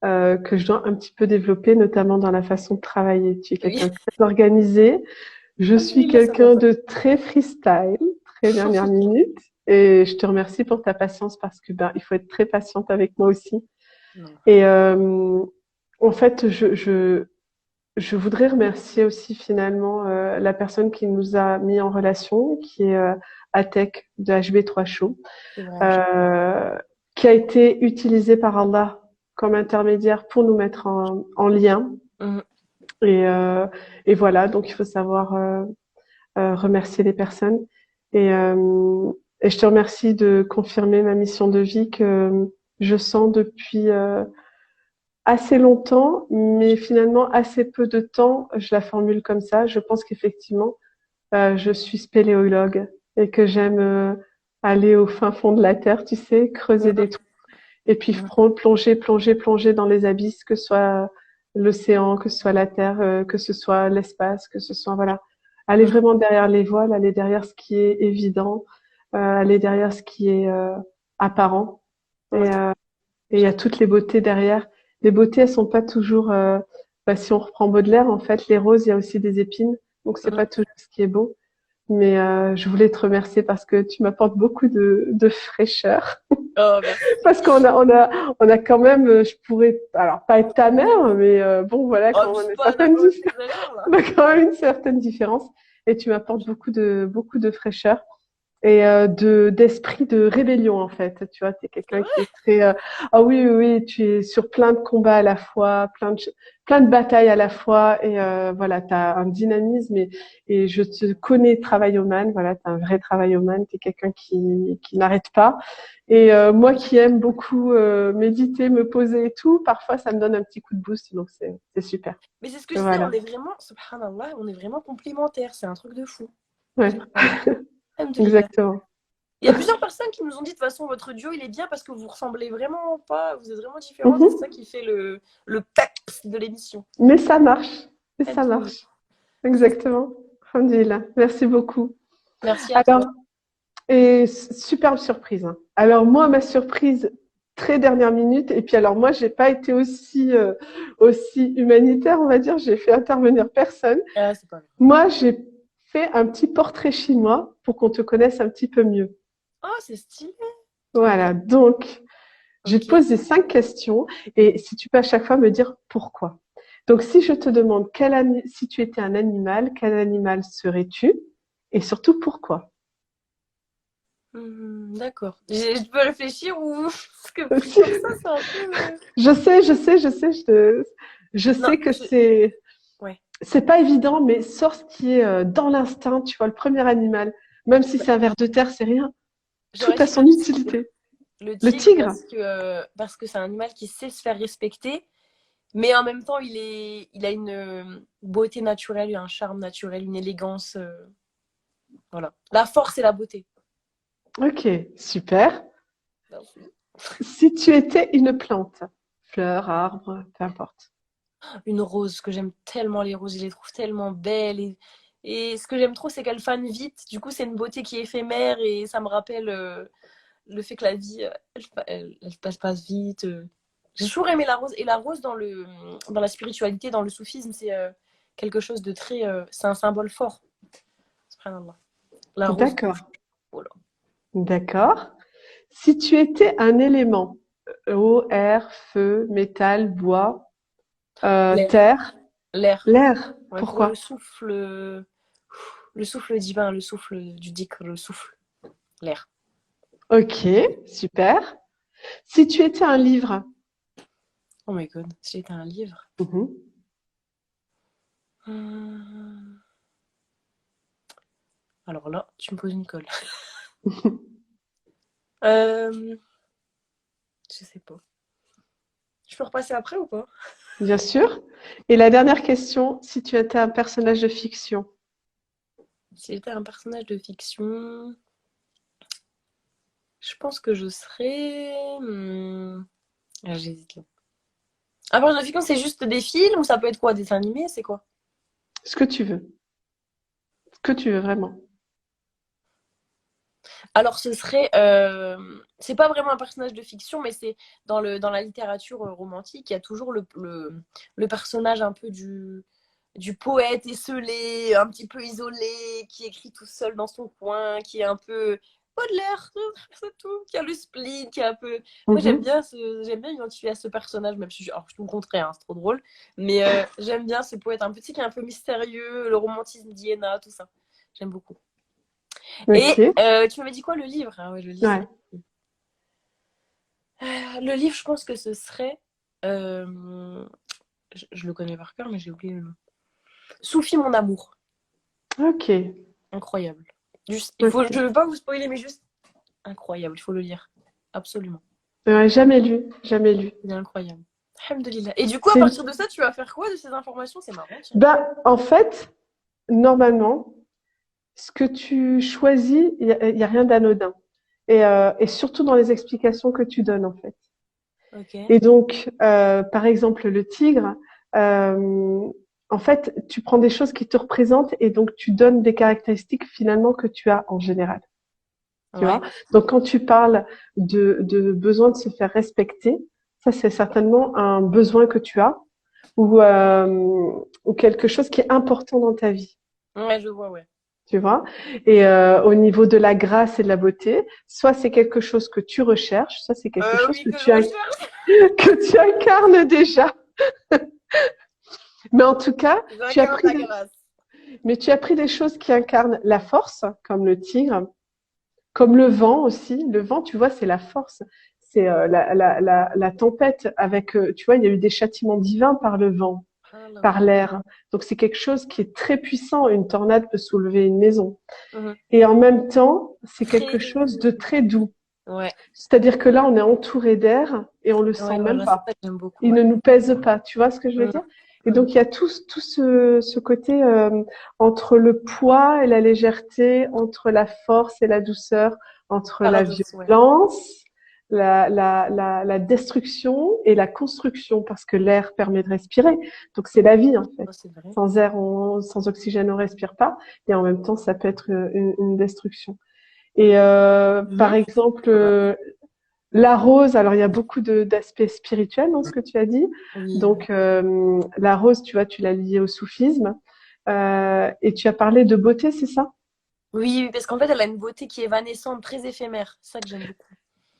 que je dois un petit peu développer, notamment dans la façon de travailler. Tu es quelqu'un de très organisé. Je suis quelqu'un de très freestyle, très dernière minute. Et je te remercie pour ta patience parce que il faut être très patiente avec moi aussi. Non. Et en fait, je voudrais remercier aussi finalement la personne qui nous a mis en relation, qui est Atek de HB3 Show, qui a été utilisé par Allah comme intermédiaire pour nous mettre en lien. Et voilà, donc il faut savoir remercier les personnes. Et je te remercie de confirmer ma mission de vie que je sens depuis assez longtemps, mais finalement assez peu de temps. Je la formule comme ça. Je pense qu'effectivement, je suis spéléologue et que j'aime aller au fin fond de la terre, tu sais, creuser des trous et puis plonger dans les abysses, que ce soit l'océan, que ce soit la terre, que ce soit l'espace, que ce soit, voilà, aller vraiment derrière les voiles, aller derrière ce qui est évident, aller derrière ce qui est apparent. Et il y a toutes les beautés derrière. Les beautés, elles sont pas toujours, si on reprend Baudelaire, en fait, les roses, il y a aussi des épines, donc c'est pas toujours ce qui est beau. Mais je voulais te remercier parce que tu m'apportes beaucoup de fraîcheur. Oh, merci. Parce qu'on a quand même, je pourrais, alors pas être ta mère, mais bon, voilà, quand on a quand même une certaine différence. Et tu m'apportes beaucoup de fraîcheur et d'esprit de rébellion, en fait. Tu vois, t'es quelqu'un qui est très, ah oui, tu es sur plein de combats à la fois, plein de batailles à la fois, et voilà, t'as un dynamisme, et je te connais travaillomane, voilà, t'as un vrai travaillomane, t'es quelqu'un qui n'arrête pas. Et moi qui aime beaucoup méditer, me poser et tout, parfois ça me donne un petit coup de boost, donc c'est super. Mais c'est ce que je disais, on est vraiment, subhanallah, on est vraiment complémentaires, c'est un truc de fou. Ouais. Exactement. Il y a plusieurs personnes qui nous ont dit de toute façon votre duo il est bien parce que vous ressemblez vraiment pas, vous êtes vraiment différents, c'est ça qui fait le peps de l'émission. Mais ça marche, Exactement. Alhamdulillah. Merci beaucoup. Merci à toi. Et superbe surprise. Alors moi, ma surprise, très dernière minute. Et puis alors moi, j'ai pas été aussi humanitaire, on va dire. J'ai fait intervenir personne. Ah, c'est pas grave. Moi, j'ai fait un petit portrait chinois pour qu'on te connaisse un petit peu mieux. Oh, c'est stylé. Trop bien. Voilà. Donc, je vais te Ok. poser 5 questions et si tu peux à chaque fois me dire pourquoi. Donc, si je te demande si tu étais un animal, quel animal serais-tu et surtout pourquoi? D'accord. Je peux réfléchir ou parce que pris Aussi, comme ça, c'est un peu. je Non, sais que ouais. c'est pas évident, mais sors ce qui est dans l'instinct, tu vois, le premier animal, même si Bah, c'est un ver de terre, c'est rien. Tout j'aurais a dit son le tigre. utilité. Le Le tigre tigre? parce que c'est un animal qui sait se faire respecter, mais en même temps, il a une beauté naturelle, un charme naturel, une élégance. Voilà. La force et la beauté. Ok, super. Merci. Si tu étais une plante, fleur, arbre, peu importe. Une rose, que j'aime tellement les roses, je les trouve tellement belles. Et ce que j'aime trop, c'est qu'elles fanent vite. Du coup, c'est une beauté qui est éphémère et ça me rappelle le fait que la vie, elle passe vite. J'ai toujours aimé la rose. Et la rose, dans la spiritualité, dans le soufisme, c'est quelque chose de très. C'est un symbole fort. Subhanallah. La rose D'accord, rouge. Voilà. d'accord. Si tu étais un élément, eau, air, feu, métal, bois, L'air. terre, L'air. l'air, Ouais, pour pourquoi? le souffle divin, le souffle du dhikr, le souffle. L'air. Ok, super. Si tu étais un livre, Oh my god, si j'étais un livre. mhm. Hum, Alors là, tu me poses une colle. Euh, je sais pas. Je peux repasser après ou pas? Bien sûr. Et la dernière question, si tu étais un personnage de fiction. Si j'étais un personnage de fiction, je pense que je serais. J'hésite là. Un personnage de fiction, c'est juste des films ou ça peut être quoi? Des animés, c'est quoi? Ce que tu veux. Ce que tu veux vraiment. Alors ce serait. C'est pas vraiment un personnage de fiction, mais c'est dans la littérature romantique, il y a toujours le personnage un peu du poète esselé, un petit peu isolé, qui écrit tout seul dans son coin, qui est un peu Baudelaire, c'est tout, qui a le spleen, qui est un peu. Moi Mhm. j'aime bien identifier à ce personnage, même si alors, je suis tout le contraire, hein, c'est trop drôle, mais j'aime bien ce poète un petit qui est un peu mystérieux, le romantisme d'Iéna, tout ça. J'aime beaucoup. Et Ok. tu m'avais dit quoi, le livre? Ah ouais, le livre, c'est. Ouais. Le livre, je pense que ce serait. euh, je le connais par cœur, mais j'ai oublié le nom. Soufi, mon amour. Ok. Incroyable. Juste, je Ok. ne veux pas vous spoiler, mais juste incroyable. Il faut le lire. Absolument. Jamais lu. Jamais lu. Il est incroyable. Alhamdoulilah. Et du coup, à C'est partir de ça, tu vas faire quoi de ces informations? C'est marrant, tiens. Ben, en fait, normalement, ce que tu choisis, il y a rien d'anodin. Et surtout dans les explications que tu donnes, en fait. Ok. Et donc, par exemple, le tigre, euh, en fait, tu prends des choses qui te représentent et donc tu donnes des caractéristiques finalement que tu as en général. Tu vois? Ouais. Donc, quand tu parles de besoin de se faire respecter, ça, c'est certainement un besoin que tu as ou quelque chose qui est important dans ta vie. Ouais, je vois, ouais. Tu vois? Et au niveau de la grâce et de la beauté, soit c'est quelque chose que tu recherches, soit c'est quelque chose Oui, que je recherche. que tu incarnes déjà. Mais en tout cas, J'incarne la grâce. tu as pris des choses qui incarnent la force, comme le tigre, comme le vent aussi. Le vent, tu vois, c'est la force. C'est la tempête avec, tu vois, il y a eu des châtiments divins par le vent, Ah, par l'air. Donc c'est quelque chose qui est très puissant. Une tornade peut soulever une maison. mhm. Et en même temps, c'est quelque Très. chose de très doux. Ouais. C'est-à-dire que là, on est entouré d'air et on le sent Ouais, même voilà, c'est pas. ça que j'aime beaucoup, Il ouais. ne nous pèse pas. Tu vois ce que je veux Mhm, dire? Et mhm. donc, il y a tout ce côté entre le poids et la légèreté, entre la force et la douceur, entre la Paradoxe, ouais. violence, la destruction et la construction, parce que l'air permet de respirer. Donc, c'est la vie, en fait. Oh, c'est vrai. Sans air, sans oxygène, on respire pas. Et en même temps, ça peut être une destruction. Et par Mhm. exemple, Voilà. La rose, alors il y a beaucoup d'aspects spirituels dans ce que tu as dit. Oui. Donc la rose, tu vois, tu l'as liée au soufisme. Et tu as parlé de beauté, c'est ça? Oui, oui, parce qu'en fait, elle a une beauté qui est évanescente, très éphémère. C'est ça que j'aime beaucoup.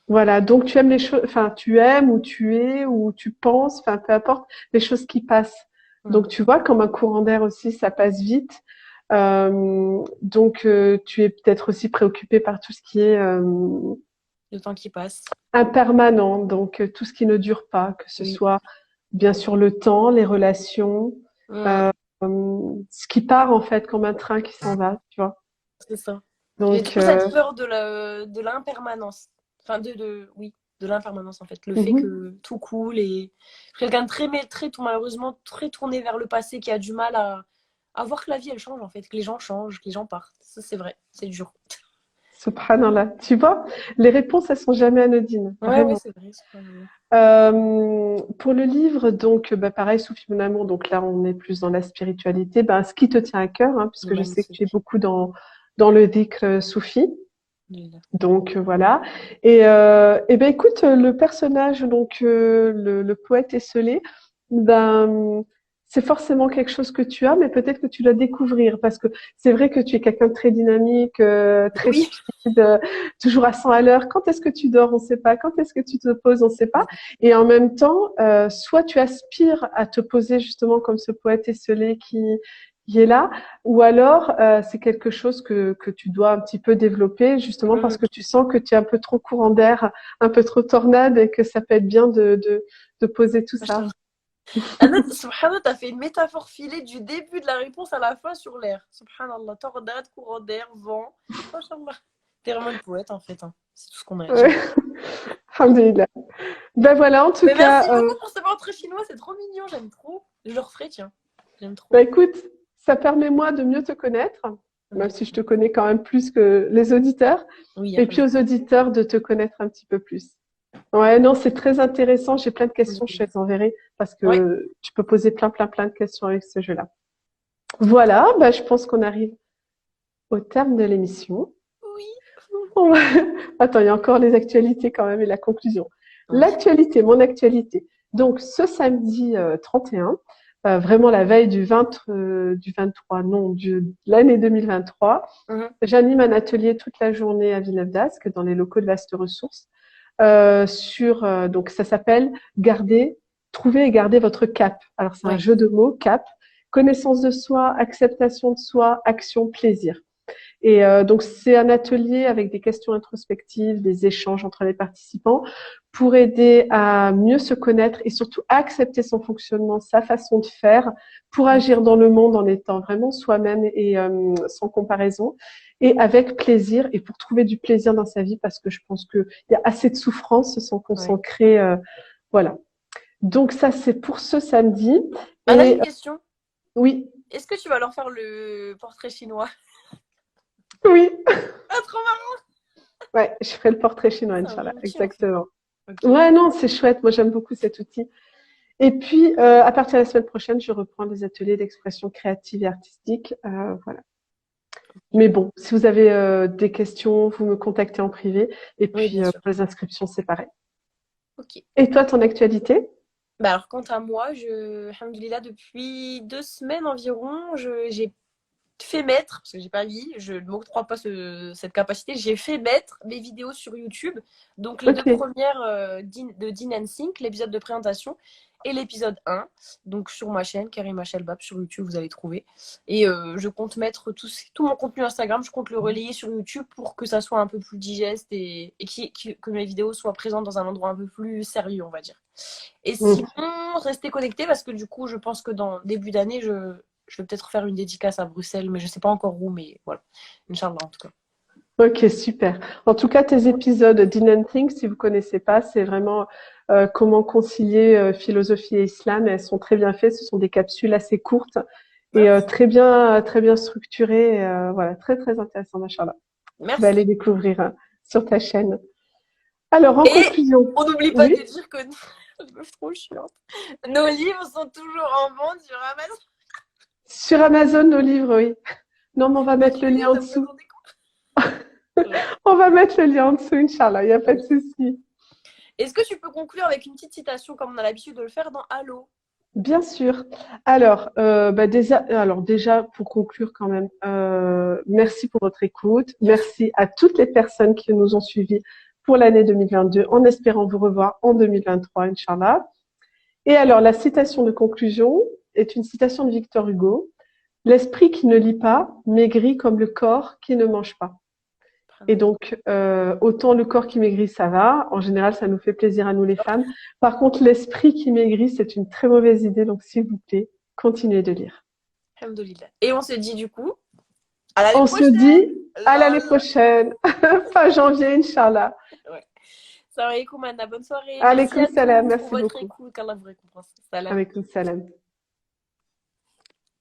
Voilà, donc tu aimes les choses, enfin tu aimes ou tu es ou tu penses, enfin peu importe, les choses qui passent. Mm. Donc tu vois, comme un courant d'air aussi, ça passe vite. Donc tu es peut-être aussi préoccupé par tout ce qui est Le temps qui passe. impermanent, donc tout ce qui ne dure pas, que ce Oui. soit bien sûr le temps, les relations, Mm. euh, ce qui part en fait comme un train qui s'en va, tu vois. C'est ça. J'ai Donc trop cette peur de l'impermanence. Enfin, oui, de l'impermanence en fait. Le fait mhm. que tout coule et quelqu'un de très, tout malheureusement, très tourné vers le passé qui a du mal à voir que la vie elle change en fait, que les gens changent, que les gens partent. Ça, c'est vrai, c'est dur. Subhanallah. Tu vois, les réponses, elles sont jamais anodines, Ouais, ouais, vraiment. c'est vrai. Subhanallah. Pour le livre, donc, bah, pareil, Soufi mon amour, donc là, on est plus dans la spiritualité. Ben, ce qui te tient à cœur, hein, puisque je sais que tu es Magnifique. beaucoup dans le dhikr soufi. Alhamdulillah. Donc, voilà. Et ben, écoute, le personnage, donc, le poète esselé, ben, c'est forcément quelque chose que tu as, mais peut-être que tu dois découvrir, parce que c'est vrai que tu es quelqu'un de très dynamique, très Oui. speed, toujours à 100 à l'heure. Quand est-ce que tu dors, on ne sait pas. Quand est-ce que tu te poses, on ne sait pas. Et en même temps, soit tu aspires à te poser justement comme ce poète esselé qui est là, ou alors c'est quelque chose que tu dois un petit peu développer, justement parce Mhm. que tu sens que tu es un peu trop courant d'air, un peu trop tornade, et que ça peut être bien de poser tout ça. Anna, subhanallah, t'as fait une métaphore filée du début de la réponse à la fin sur l'air. Subhanallah, tornade, courant d'air, vent. Mashallah. T'es vraiment une poète en fait, hein. C'est tout ce qu'on a à dire. Ouais. Alhamdulillah. Ben voilà, en tout Mais merci cas, beaucoup pour ce portrait chinois, c'est trop mignon, j'aime trop. Je le referai, tiens. J'aime trop. ben écoute, ça permet moi de mieux te connaître, même si je te connais quand même plus que les auditeurs, Oui, et puis aux auditeurs de te connaître un petit peu plus. Ouais, non, c'est très intéressant. J'ai plein de questions, je te les enverrai parce ouais. que tu peux poser plein de questions avec ce jeu-là. Voilà, bah, je pense qu'on arrive au terme de l'émission. Oui. On va- Attends, il y a encore les actualités quand même et la conclusion. Oui. L'actualité, mon actualité. Donc, ce samedi 31, vraiment la veille du 23, non, de l'année 2023, Mhm. j'anime un atelier toute la journée à Villeneuve d'Ascq dans les locaux de Vaste Ressources donc ça s'appelle trouver et garder votre cap. Alors c'est un Ouais. jeu de mots, cap, connaissance de soi, acceptation de soi, action, plaisir. Et donc c'est un atelier avec des questions introspectives, des échanges entre les participants pour aider à mieux se connaître et surtout à accepter son fonctionnement, sa façon de faire, pour agir dans le monde en étant vraiment soi-même et sans comparaison et avec plaisir et pour trouver du plaisir dans sa vie parce que je pense qu'il y a assez de souffrance sans qu'on Ouais. s'en crée. Voilà. Donc ça c'est pour ce samedi. Anna, j'ai Et une question. oui, Est-ce que tu vas leur faire le portrait chinois? oui, Ah, trop marrant. ouais, je ferai le portrait chinois, C'est un Inch'Allah, vrai outil en fait. exactement. Ok. Ouais, non, c'est chouette. Moi, j'aime beaucoup cet outil. Et puis, à partir de la semaine prochaine, je reprends les ateliers d'expression créative et artistique. Voilà. Mais bon, si vous avez des questions, vous me contactez en privé. Et Oui, puis, bien sûr. pour les inscriptions, c'est pareil. Ok. Et toi, ton actualité? Bah alors, quant à moi, alhamdoulilah, depuis 2 semaines environ, j'ai fait mettre, parce que j'ai pas mis, je ne m'octroie pas cette capacité, j'ai fait mettre mes vidéos sur YouTube. Donc les deux Ok. premières de Dean and Sync, l'épisode de présentation, et l'épisode 1, donc sur ma chaîne, Karima Shelbab, sur YouTube, vous allez trouver. Et je compte mettre tout mon contenu Instagram, je compte le relayer sur YouTube pour que ça soit un peu plus digeste que mes vidéos soient présentes dans un endroit un peu plus sérieux, on va dire. Et sinon, Mm. restez connectés parce que du coup, je pense que dans début d'année, je vais peut-être faire une dédicace à Bruxelles, mais je ne sais pas encore où, mais voilà. Inch'Allah, en tout cas. Ok, super. En tout cas, tes épisodes Dean and Think, si vous connaissez pas, c'est vraiment comment concilier philosophie et islam. Elles sont très bien faites. Ce sont des capsules assez courtes et Merci. très bien structurées. Voilà, très intéressant, machallah. Tu vas Merci. aller découvrir sur ta chaîne. Alors, en Et conclusion, on n'oublie pas de oui, dire que les meufs trop chiantes. Nos livres sont toujours en vente sur Amazon. sur Amazon, nos livres, oui. Non, mais on va mettre le Alhamdoulilah, lien en ça vous dessous. attendez quoi? Voilà. On va mettre le lien en dessous, Inch'Allah. Il n'y a pas de souci. Est-ce que tu peux conclure avec une petite citation comme on a l'habitude de le faire dans Allo? Bien sûr. Alors, déjà, pour conclure quand même, merci pour votre écoute. Merci à toutes les personnes qui nous ont suivis pour l'année 2022, en espérant vous revoir en 2023, Inch'Allah. Et alors, la citation de conclusion est une citation de Victor Hugo. L'esprit qui ne lit pas maigrit comme le corps qui ne mange pas. Et donc, autant le corps qui maigrit, ça va. En général, ça nous fait plaisir à nous les femmes. Par contre, l'esprit qui maigrit, c'est une très mauvaise idée. Donc, s'il vous plaît, continuez de lire. Alhamdoulilah. Et on se dit du coup, à l'année On prochaine. se dit à l'année prochaine, fin janvier, Inch'Allah. Ouais. Salam alaikum, Anna. Bonne soirée. Alaykoum Merci à salam, tous merci pour votre beaucoup. écoute. Qu'Allah vous récompense. Salam. Alaykoum salam.